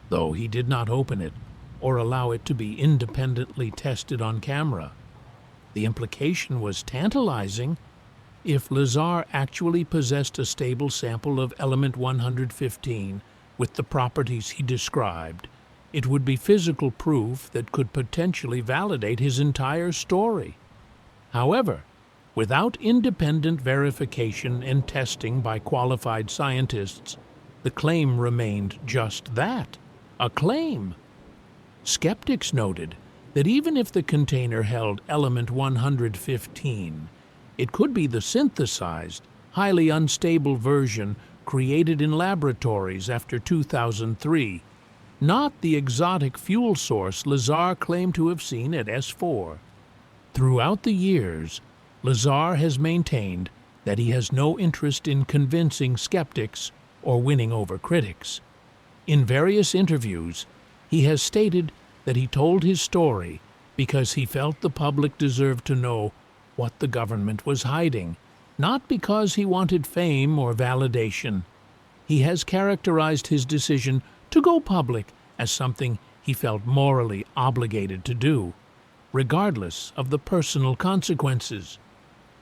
though he did not open it or allow it to be independently tested on camera. The implication was tantalizing. If Lazar actually possessed a stable sample of element 115 with the properties he described, it would be physical proof that could potentially validate his entire story. However, without independent verification and testing by qualified scientists, the claim remained just that, a claim. Skeptics noted that even if the container held element 115, it could be the synthesized, highly unstable version created in laboratories after 2003, not the exotic fuel source Lazar claimed to have seen at S-4. Throughout the years, Lazar has maintained that he has no interest in convincing skeptics or winning over critics. In various interviews, he has stated that he told his story because he felt the public deserved to know what the government was hiding, not because he wanted fame or validation. He has characterized his decision to go public as something he felt morally obligated to do, regardless of the personal consequences.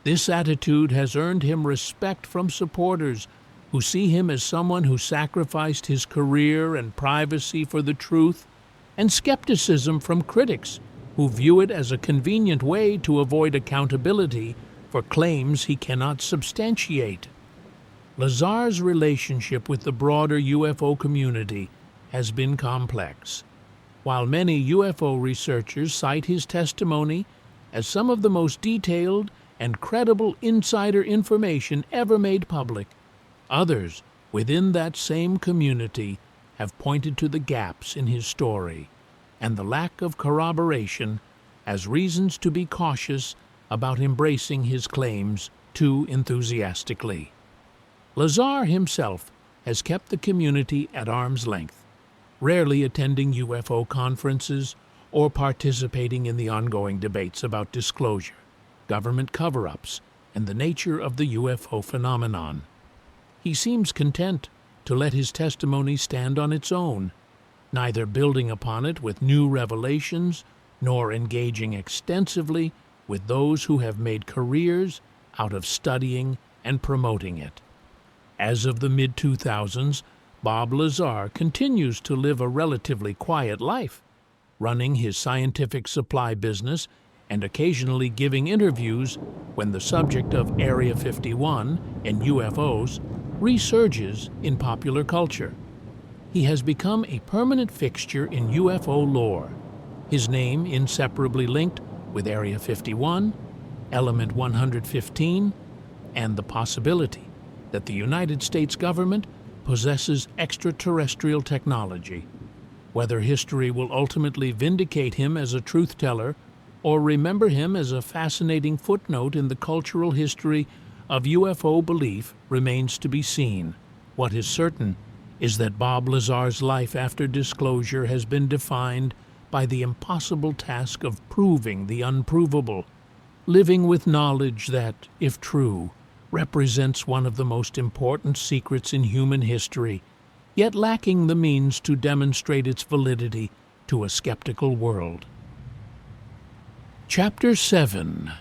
This attitude has earned him respect from supporters who see him as someone who sacrificed his career and privacy for the truth, and skepticism from critics who view it as a convenient way to avoid accountability for claims he cannot substantiate. Lazar's relationship with the broader UFO community has been complex. While many UFO researchers cite his testimony as some of the most detailed and credible insider information ever made public, others within that same community have pointed to the gaps in his story and the lack of corroboration as reasons to be cautious about embracing his claims too enthusiastically. Lazar himself has kept the community at arm's length, rarely attending UFO conferences or participating in the ongoing debates about disclosure, government cover-ups, and the nature of the UFO phenomenon. He seems content to let his testimony stand on its own, neither building upon it with new revelations nor engaging extensively with those who have made careers out of studying and promoting it. As of the mid-2000s, Bob Lazar continues to live a relatively quiet life, running his scientific supply business and occasionally giving interviews when the subject of Area 51 and UFOs resurges in popular culture. He has become a permanent fixture in UFO lore, his name inseparably linked with Area 51, Element 115, and the possibility that the United States government possesses extraterrestrial technology. Whether history will ultimately vindicate him as a truth-teller or remember him as a fascinating footnote in the cultural history of UFO belief remains to be seen. What is certain is that Bob Lazar's life after disclosure has been defined by the impossible task of proving the unprovable, living with knowledge that, if true, represents one of the most important secrets in human history, yet lacking the means to demonstrate its validity to a skeptical world. Chapter 7.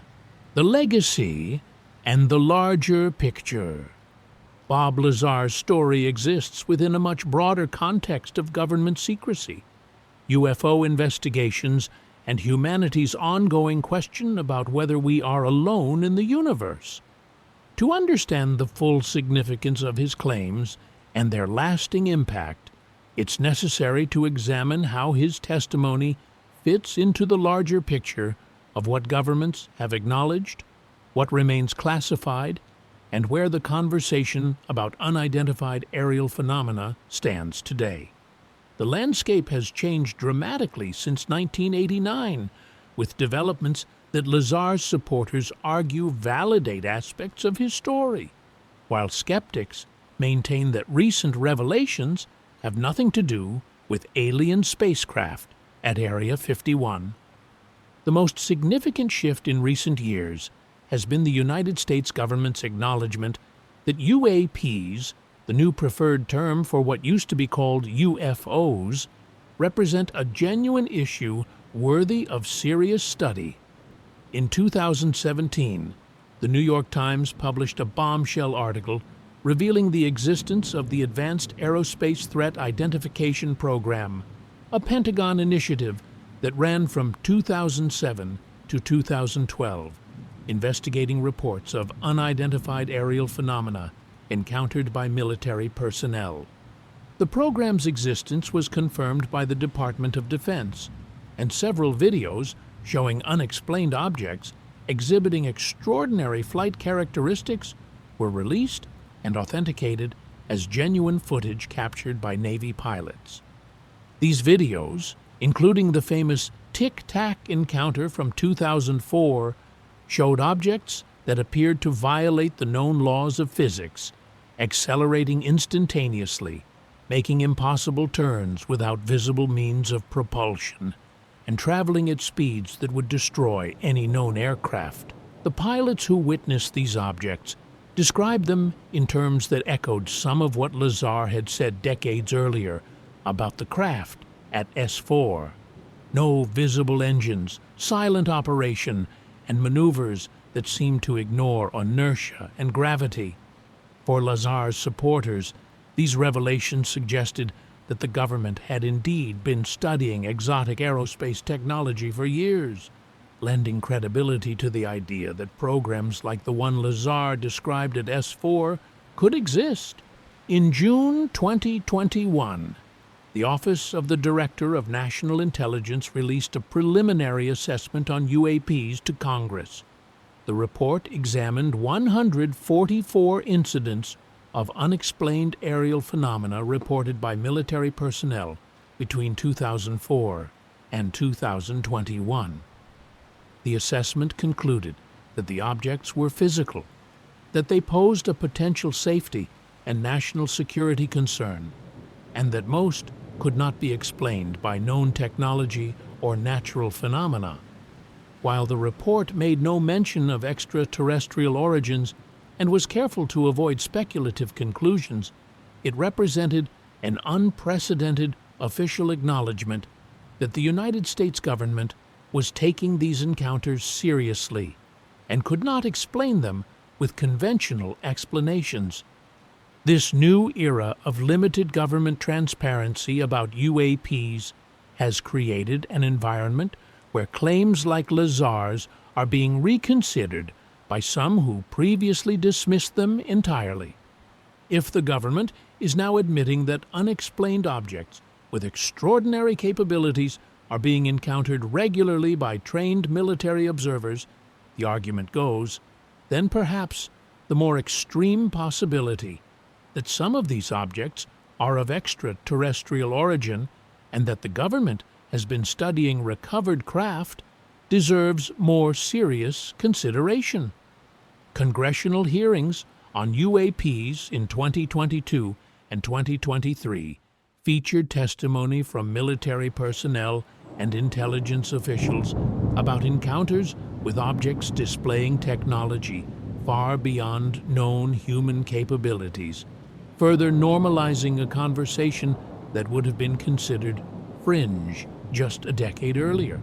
The Legacy and the Larger Picture. Bob Lazar's story exists within a much broader context of government secrecy, UFO investigations, and humanity's ongoing question about whether we are alone in the universe. To understand the full significance of his claims and their lasting impact, it's necessary to examine how his testimony fits into the larger picture of what governments have acknowledged, what remains classified, and where the conversation about unidentified aerial phenomena stands today. The landscape has changed dramatically since 1989, with developments that Lazar's supporters argue validate aspects of his story, while skeptics maintain that recent revelations have nothing to do with alien spacecraft at Area 51. The most significant shift in recent years has been the United States government's acknowledgement that UAPs, the new preferred term for what used to be called UFOs, represent a genuine issue worthy of serious study. In 2017, the New York Times published a bombshell article revealing the existence of the Advanced Aerospace Threat Identification Program, a Pentagon initiative that ran from 2007 to 2012, investigating reports of unidentified aerial phenomena encountered by military personnel. The program's existence was confirmed by the Department of Defense, and several videos showing unexplained objects exhibiting extraordinary flight characteristics were released and authenticated as genuine footage captured by Navy pilots. These videos, including the famous Tic Tac encounter from 2004, showed objects that appeared to violate the known laws of physics, accelerating instantaneously, making impossible turns without visible means of propulsion, and traveling at speeds that would destroy any known aircraft. The pilots who witnessed these objects described them in terms that echoed some of what Lazar had said decades earlier about the craft at S-4. No visible engines, silent operation, and maneuvers that seemed to ignore inertia and gravity. For Lazar's supporters, these revelations suggested that the government had indeed been studying exotic aerospace technology for years, lending credibility to the idea that programs like the one Lazar described at S-4 could exist. In June 2021, the Office of the Director of National Intelligence released a preliminary assessment on UAPs to Congress. The report examined 144 incidents of unexplained aerial phenomena reported by military personnel between 2004 and 2021. The assessment concluded that the objects were physical, that they posed a potential safety and national security concern, and that most could not be explained by known technology or natural phenomena. While the report made no mention of extraterrestrial origins and was careful to avoid speculative conclusions, it represented an unprecedented official acknowledgement that the United States government was taking these encounters seriously and could not explain them with conventional explanations. This new era of limited government transparency about UAPs has created an environment where claims like Lazar's are being reconsidered by some who previously dismissed them entirely. If the government is now admitting that unexplained objects with extraordinary capabilities are being encountered regularly by trained military observers, the argument goes, then perhaps the more extreme possibility that some of these objects are of extraterrestrial origin and that the government has been studying recovered craft deserves more serious consideration. Congressional hearings on UAPs in 2022 and 2023 featured testimony from military personnel and intelligence officials about encounters with objects displaying technology far beyond known human capabilities, further normalizing a conversation that would have been considered fringe just a decade earlier.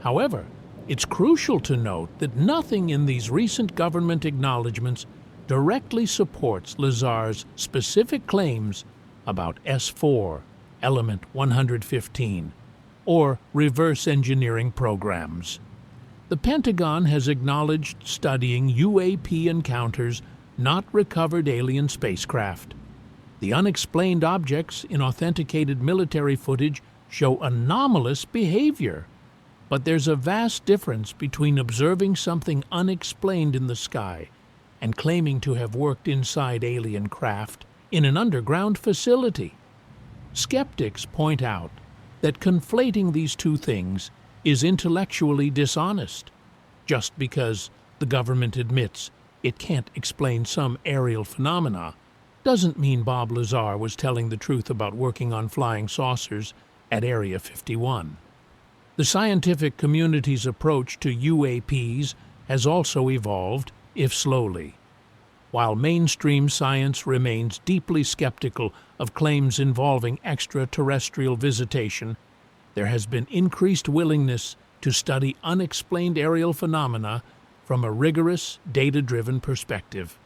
However, it's crucial to note that nothing in these recent government acknowledgments directly supports Lazar's specific claims about S-4, Element 115, or reverse engineering programs. The Pentagon has acknowledged studying UAP encounters, not recovered alien spacecraft. The unexplained objects in authenticated military footage show anomalous behavior. But there's a vast difference between observing something unexplained in the sky and claiming to have worked inside alien craft in an underground facility. Skeptics point out that conflating these two things is intellectually dishonest. Just because the government admits it can't explain some aerial phenomena doesn't mean Bob Lazar was telling the truth about working on flying saucers at Area 51. The scientific community's approach to UAPs has also evolved, if slowly. While mainstream science remains deeply skeptical of claims involving extraterrestrial visitation, there has been increased willingness to study unexplained aerial phenomena from a rigorous, data-driven perspective.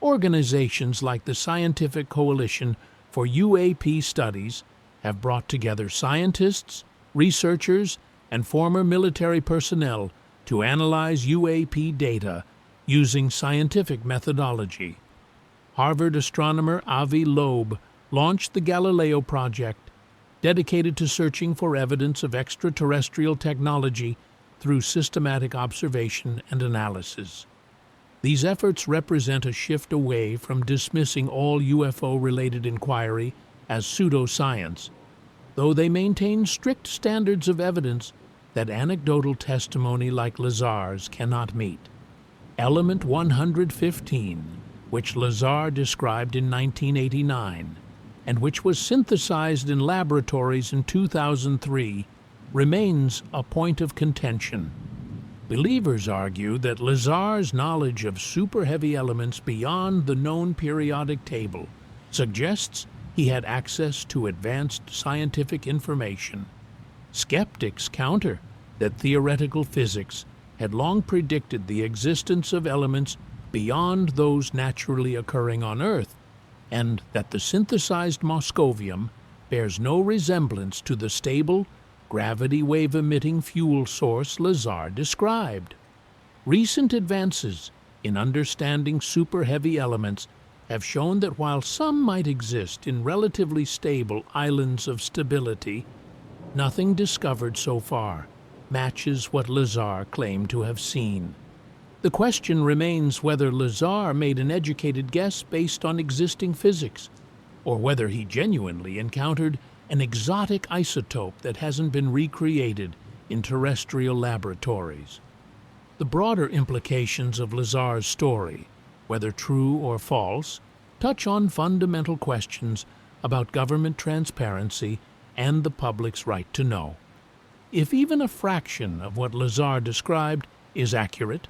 Organizations like the Scientific Coalition for UAP Studies have brought together scientists, researchers, and former military personnel to analyze UAP data using scientific methodology. Harvard astronomer Avi Loeb launched the Galileo Project, dedicated to searching for evidence of extraterrestrial technology through systematic observation and analysis. These efforts represent a shift away from dismissing all UFO-related inquiry as pseudoscience, though they maintain strict standards of evidence that anecdotal testimony like Lazar's cannot meet. Element 115, which Lazar described in 1989, and which was synthesized in laboratories in 2003, remains a point of contention. Believers argue that Lazar's knowledge of super-heavy elements beyond the known periodic table suggests he had access to advanced scientific information. Skeptics counter that theoretical physics had long predicted the existence of elements beyond those naturally occurring on Earth, and that the synthesized moscovium bears no resemblance to the stable, gravity-wave-emitting fuel source Lazar described. Recent advances in understanding super-heavy elements have shown that while some might exist in relatively stable islands of stability, nothing discovered so far matches what Lazar claimed to have seen. The question remains whether Lazar made an educated guess based on existing physics, or whether he genuinely encountered an exotic isotope that hasn't been recreated in terrestrial laboratories. The broader implications of Lazar's story, whether true or false, touch on fundamental questions about government transparency and the public's right to know. If even a fraction of what Lazar described is accurate,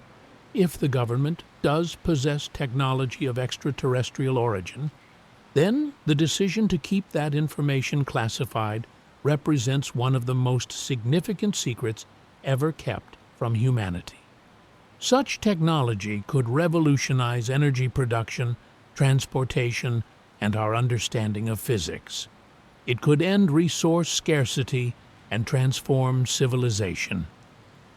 if the government does possess technology of extraterrestrial origin, then the decision to keep that information classified represents one of the most significant secrets ever kept from humanity. Such technology could revolutionize energy production, transportation, and our understanding of physics. It could end resource scarcity and transform civilization.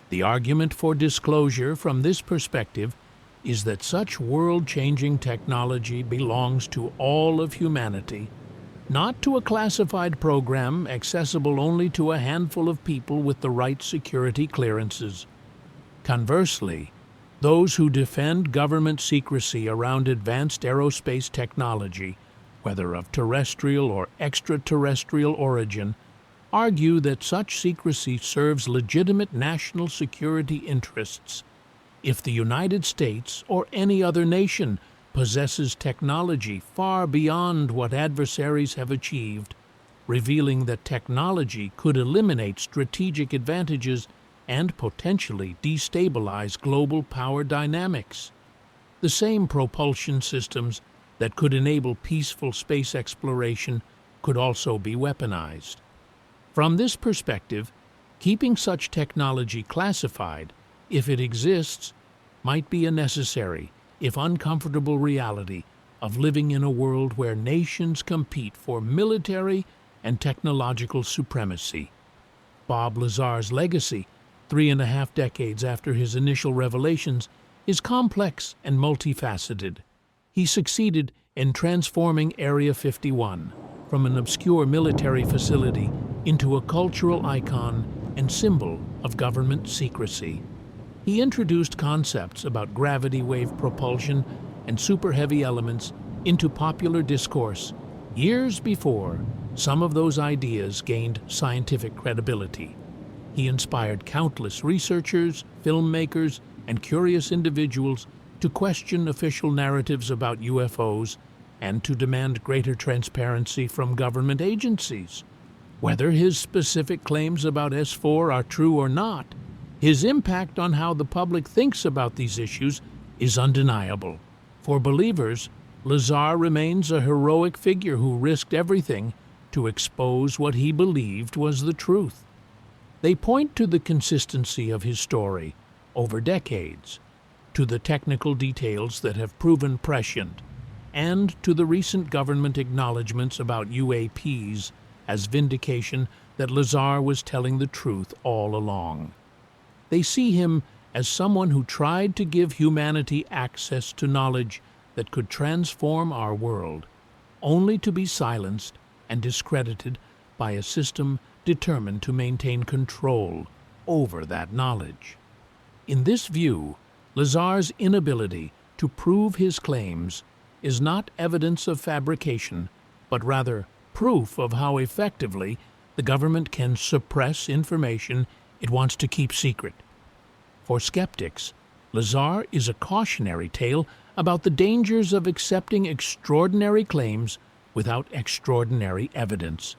The argument for disclosure from this perspective is that such world-changing technology belongs to all of humanity, not to a classified program accessible only to a handful of people with the right security clearances. Conversely, those who defend government secrecy around advanced aerospace technology, whether of terrestrial or extraterrestrial origin, argue that such secrecy serves legitimate national security interests. If the United States or any other nation possesses technology far beyond what adversaries have achieved, revealing that technology could eliminate strategic advantages and potentially destabilize global power dynamics. The same propulsion systems that could enable peaceful space exploration could also be weaponized. From this perspective, keeping such technology classified, if it exists, might be a necessary, if uncomfortable reality of living in a world where nations compete for military and technological supremacy. Bob Lazar's legacy, 3.5 decades after his initial revelations, is complex and multifaceted. He succeeded in transforming Area 51 from an obscure military facility into a cultural icon and symbol of government secrecy. He introduced concepts about gravity wave propulsion and super-heavy elements into popular discourse years before some of those ideas gained scientific credibility. He inspired countless researchers, filmmakers, and curious individuals to question official narratives about UFOs and to demand greater transparency from government agencies. Whether his specific claims about S-4 are true or not, his impact on how the public thinks about these issues is undeniable. For believers, Lazar remains a heroic figure who risked everything to expose what he believed was the truth. They point to the consistency of his story over decades, to the technical details that have proven prescient, and to the recent government acknowledgments about UAPs as vindication that Lazar was telling the truth all along. They see him as someone who tried to give humanity access to knowledge that could transform our world, only to be silenced and discredited by a system determined to maintain control over that knowledge. In this view, Lazar's inability to prove his claims is not evidence of fabrication, but rather proof of how effectively the government can suppress information it wants to keep secret. For skeptics, Lazar is a cautionary tale about the dangers of accepting extraordinary claims without extraordinary evidence.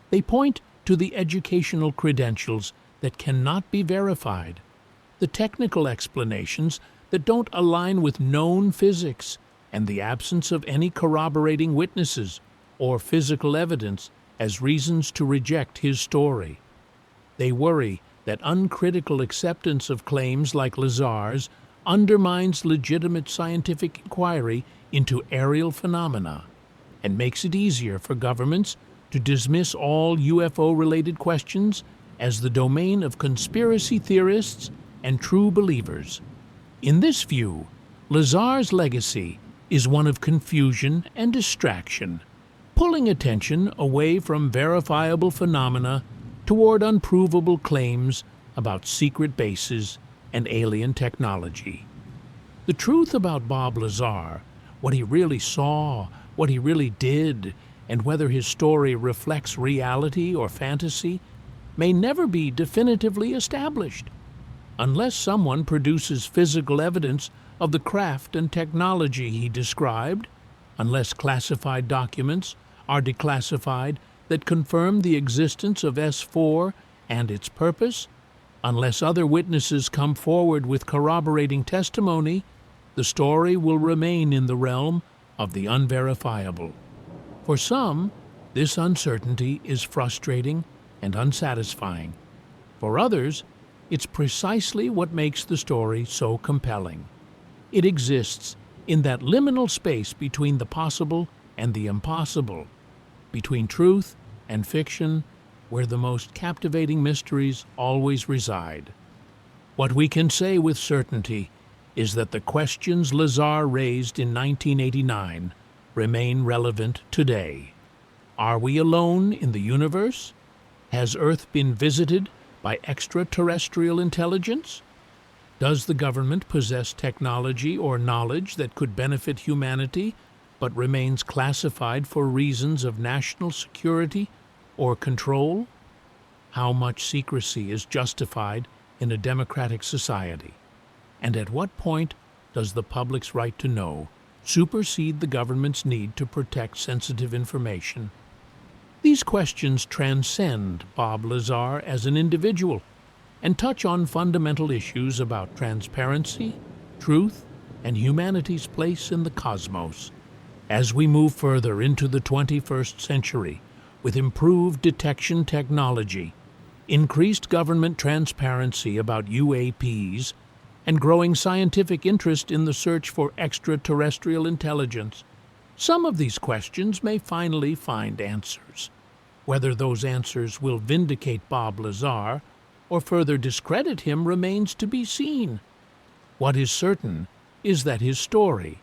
They point to the educational credentials that cannot be verified, the technical explanations that don't align with known physics, and the absence of any corroborating witnesses or physical evidence as reasons to reject his story. They worry that uncritical acceptance of claims like Lazar's undermines legitimate scientific inquiry into aerial phenomena and makes it easier for governments to dismiss all UFO-related questions as the domain of conspiracy theorists and true believers. In this view, Lazar's legacy is one of confusion and distraction, pulling attention away from verifiable phenomena toward unprovable claims about secret bases and alien technology. The truth about Bob Lazar, what he really saw, what he really did, and whether his story reflects reality or fantasy, may never be definitively established, unless someone produces physical evidence of the craft and technology he described, unless classified documents are declassified that confirm the existence of S-4 and its purpose, unless other witnesses come forward with corroborating testimony, the story will remain in the realm of the unverifiable. For some, this uncertainty is frustrating and unsatisfying. For others, it's precisely what makes the story so compelling. It exists in that liminal space between the possible and the impossible, between truth and fiction, where the most captivating mysteries always reside. What we can say with certainty is that the questions Lazar raised in 1989 remain relevant today. Are we alone in the universe? Has Earth been visited by extraterrestrial intelligence? Does the government possess technology or knowledge that could benefit humanity but remains classified for reasons of national security or control? How much secrecy is justified in a democratic society? And at what point does the public's right to know supersede the government's need to protect sensitive information? These questions transcend Bob Lazar as an individual and touch on fundamental issues about transparency, truth, and humanity's place in the cosmos. As we move further into the 21st century, with improved detection technology, increased government transparency about UAPs, and growing scientific interest in the search for extraterrestrial intelligence, some of these questions may finally find answers. Whether those answers will vindicate Bob Lazar or further discredit him remains to be seen. What is certain is that his story,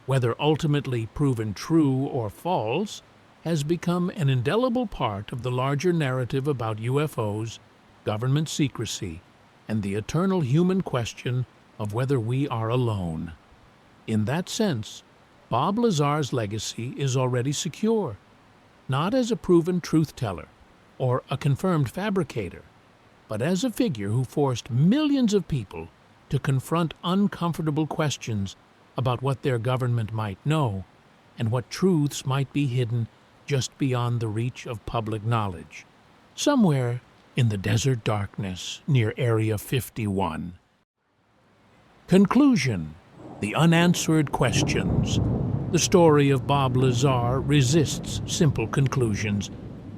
whether ultimately proven true or false, has become an indelible part of the larger narrative about UFOs, government secrecy, and the eternal human question of whether we are alone. In that sense, Bob Lazar's legacy is already secure, not as a proven truth-teller or a confirmed fabricator, but as a figure who forced millions of people to confront uncomfortable questions about what their government might know and what truths might be hidden just beyond the reach of public knowledge, somewhere in the desert darkness near Area 51. Conclusion: the unanswered questions. The story of Bob Lazar resists simple conclusions.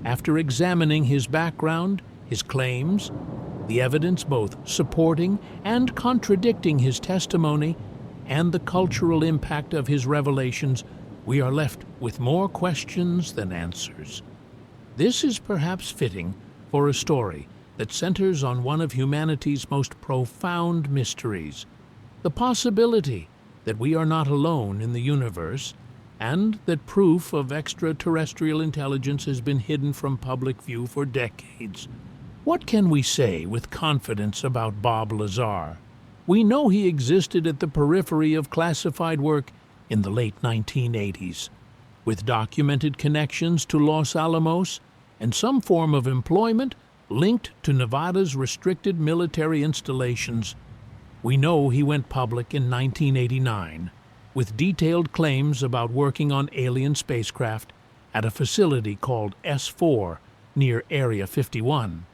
After examining his background, his claims, the evidence both supporting and contradicting his testimony, and the cultural impact of his revelations, we are left with more questions than answers. This is perhaps fitting for a story that centers on one of humanity's most profound mysteries, the possibility that we are not alone in the universe, and that proof of extraterrestrial intelligence has been hidden from public view for decades. What can we say with confidence about Bob Lazar? We know he existed at the periphery of classified work in the late 1980s, with documented connections to Los Alamos and some form of employment linked to Nevada's restricted military installations. We know he went public in 1989, with detailed claims about working on alien spacecraft at a facility called S-4 near Area 51.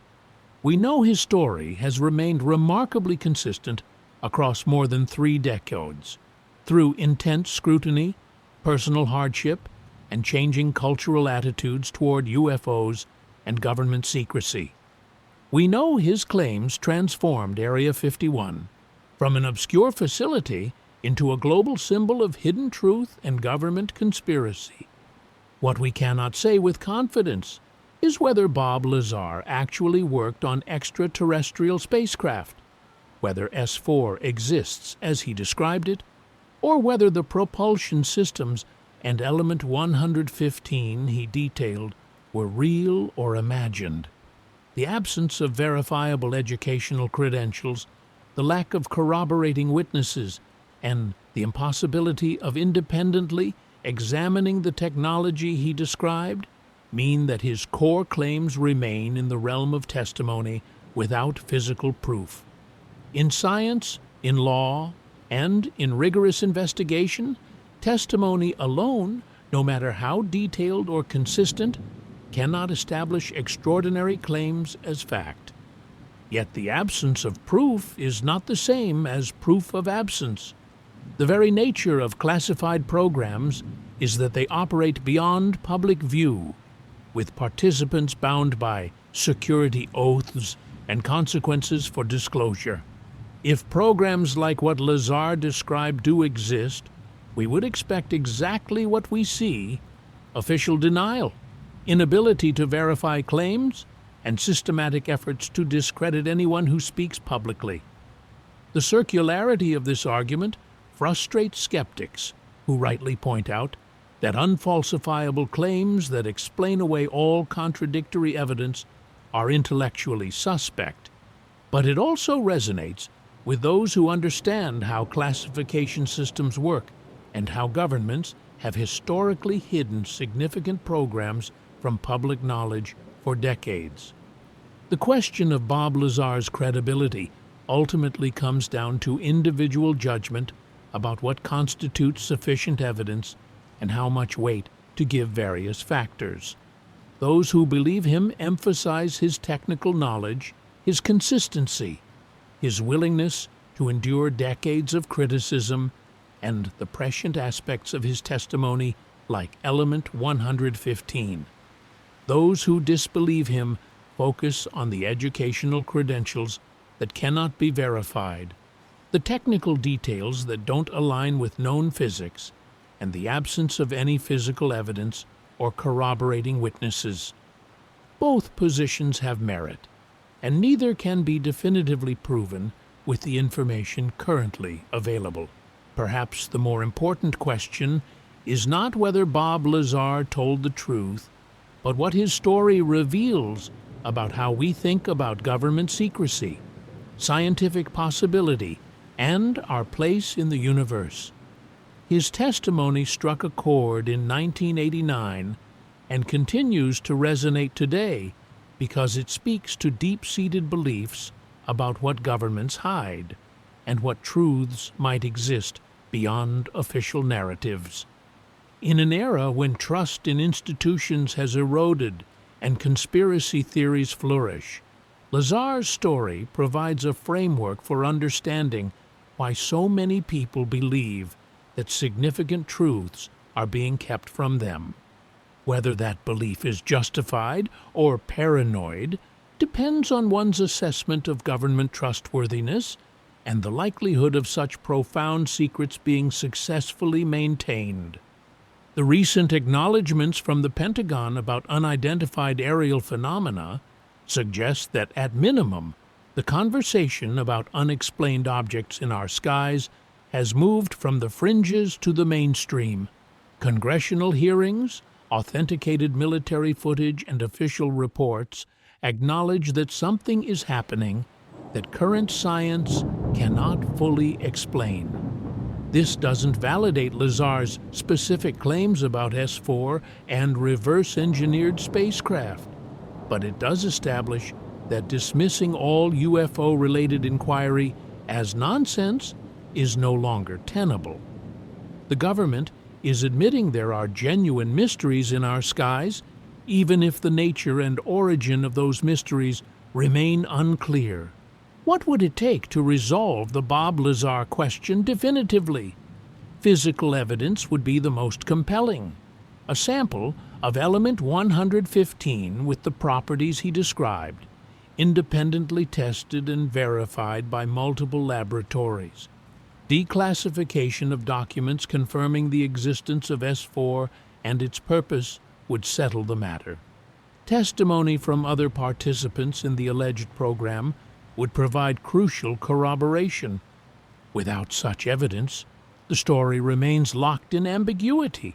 We know his story has remained remarkably consistent across more than 3 decades, through intense scrutiny, personal hardship, and changing cultural attitudes toward UFOs and government secrecy. We know his claims transformed Area 51 from an obscure facility into a global symbol of hidden truth and government conspiracy. What we cannot say with confidence is whether Bob Lazar actually worked on extraterrestrial spacecraft, whether S-4 exists as he described it, or whether the propulsion systems and Element 115 he detailed were real or imagined. The absence of verifiable educational credentials, the lack of corroborating witnesses, and the impossibility of independently examining the technology he described mean that his core claims remain in the realm of testimony without physical proof. In science, in law, and in rigorous investigation, Testimony alone, no matter how detailed or consistent, cannot establish extraordinary claims as fact. Yet the absence of proof is not the same as proof of absence. The very nature of classified programs is that they operate beyond public view, with participants bound by security oaths and consequences for disclosure. If programs like what Lazar described do exist, we would expect exactly what we see: official denial, inability to verify claims, and systematic efforts to discredit anyone who speaks publicly. The circularity of this argument frustrates skeptics, who rightly point out that unfalsifiable claims that explain away all contradictory evidence are intellectually suspect. But it also resonates with those who understand how classification systems work and how governments have historically hidden significant programs from public knowledge for decades. The question of Bob Lazar's credibility ultimately comes down to individual judgment about what constitutes sufficient evidence and how much weight to give various factors. Those who believe him emphasize his technical knowledge, his consistency, his willingness to endure decades of criticism, and the prescient aspects of his testimony like Element 115. Those who disbelieve him focus on the educational credentials that cannot be verified, the technical details that don't align with known physics, and the absence of any physical evidence or corroborating witnesses. Both positions have merit, and neither can be definitively proven with the information currently available. Perhaps the more important question is not whether Bob Lazar told the truth, but what his story reveals about how we think about government secrecy, scientific possibility, and our place in the universe. His testimony struck a chord in 1989 and continues to resonate today because it speaks to deep-seated beliefs about what governments hide and what truths might exist beyond official narratives. In an era when trust in institutions has eroded and conspiracy theories flourish, Lazar's story provides a framework for understanding why so many people believe that significant truths are being kept from them. Whether that belief is justified or paranoid depends on one's assessment of government trustworthiness and the likelihood of such profound secrets being successfully maintained. The recent acknowledgments from the Pentagon about unidentified aerial phenomena suggest that, at minimum, the conversation about unexplained objects in our skies has moved from the fringes to the mainstream. Congressional hearings, authenticated military footage, and official reports acknowledge that something is happening that current science cannot fully explain. This doesn't validate Lazar's specific claims about S-4 and reverse-engineered spacecraft, but it does establish that dismissing all UFO-related inquiry as nonsense is no longer tenable. The government is admitting there are genuine mysteries in our skies, even if the nature and origin of those mysteries remain unclear. What would it take to resolve the Bob Lazar question definitively? Physical evidence would be the most compelling. A sample of element 115 with the properties he described, independently tested and verified by multiple laboratories. Declassification of documents confirming the existence of S-4 and its purpose would settle the matter. Testimony from other participants in the alleged program would provide crucial corroboration. Without such evidence, the story remains locked in ambiguity,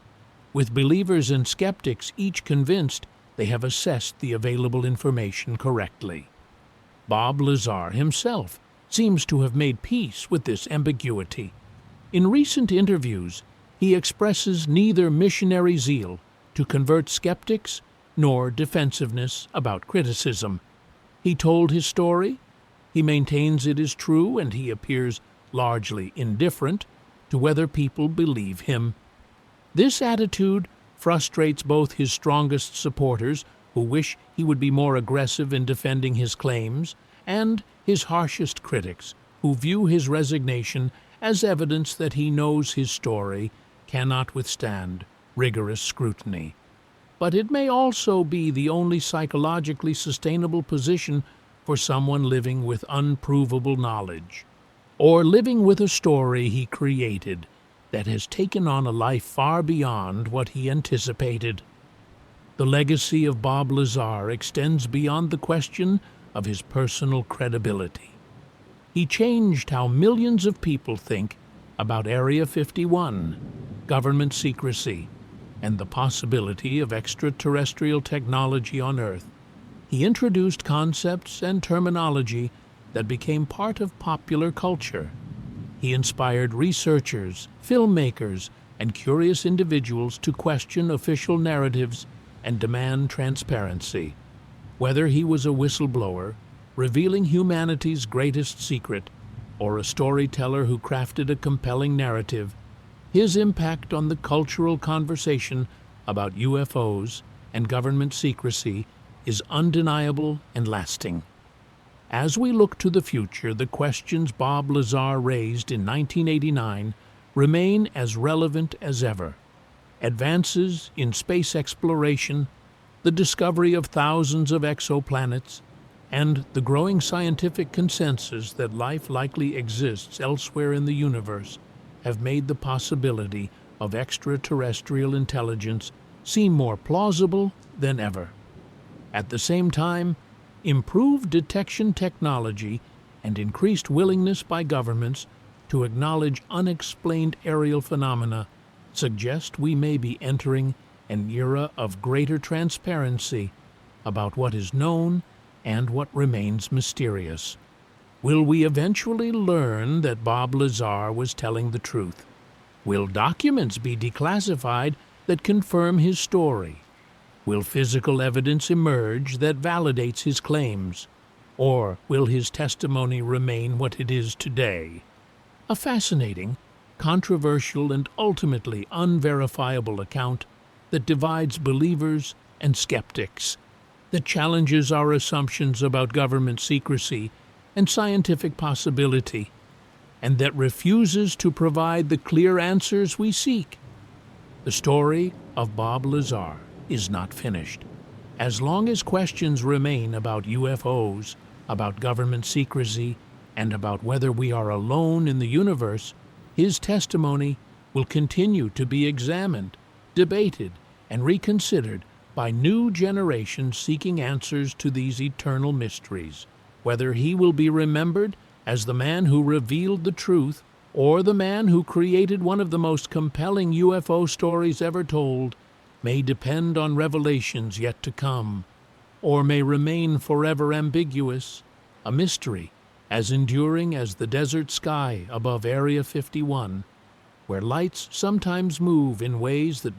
with believers and skeptics each convinced they have assessed the available information correctly. Bob Lazar himself seems to have made peace with this ambiguity. In recent interviews, he expresses neither missionary zeal to convert skeptics nor defensiveness about criticism. He told his story, he maintains it is true, and he appears largely indifferent to whether people believe him. This attitude frustrates both his strongest supporters, who wish he would be more aggressive in defending his claims, and his harshest critics, who view his resignation as evidence that he knows his story cannot withstand rigorous scrutiny. But it may also be the only psychologically sustainable position for someone living with unprovable knowledge, or living with a story he created that has taken on a life far beyond what he anticipated. The legacy of Bob Lazar extends beyond the question of his personal credibility. He changed how millions of people think about Area 51, government secrecy, and the possibility of extraterrestrial technology on Earth. He introduced concepts and terminology that became part of popular culture. He inspired researchers, filmmakers, and curious individuals to question official narratives and demand transparency. Whether he was a whistleblower, revealing humanity's greatest secret, or a storyteller who crafted a compelling narrative, his impact on the cultural conversation about UFOs and government secrecy is undeniable and lasting. As we look to the future, the questions Bob Lazar raised in 1989 remain as relevant as ever. Advances in space exploration, the discovery of thousands of exoplanets, and the growing scientific consensus that life likely exists elsewhere in the universe have made the possibility of extraterrestrial intelligence seem more plausible than ever. At the same time, improved detection technology and increased willingness by governments to acknowledge unexplained aerial phenomena suggest we may be entering an era of greater transparency about what is known and what remains mysterious. Will we eventually learn that Bob Lazar was telling the truth? Will documents be declassified that confirm his story? Will physical evidence emerge that validates his claims? Or will his testimony remain what it is today? A fascinating, controversial, and ultimately unverifiable account that divides believers and skeptics, that challenges our assumptions about government secrecy and scientific possibility, and that refuses to provide the clear answers we seek. The story of Bob Lazar is not finished. As long as questions remain about UFOs, about government secrecy, and about whether we are alone in the universe, his testimony will continue to be examined, debated, and reconsidered by new generations seeking answers to these eternal mysteries. Whether he will be remembered as the man who revealed the truth or the man who created one of the most compelling UFO stories ever told may depend on revelations yet to come, or may remain forever ambiguous, a mystery as enduring as the desert sky above Area 51, where lights sometimes move in ways that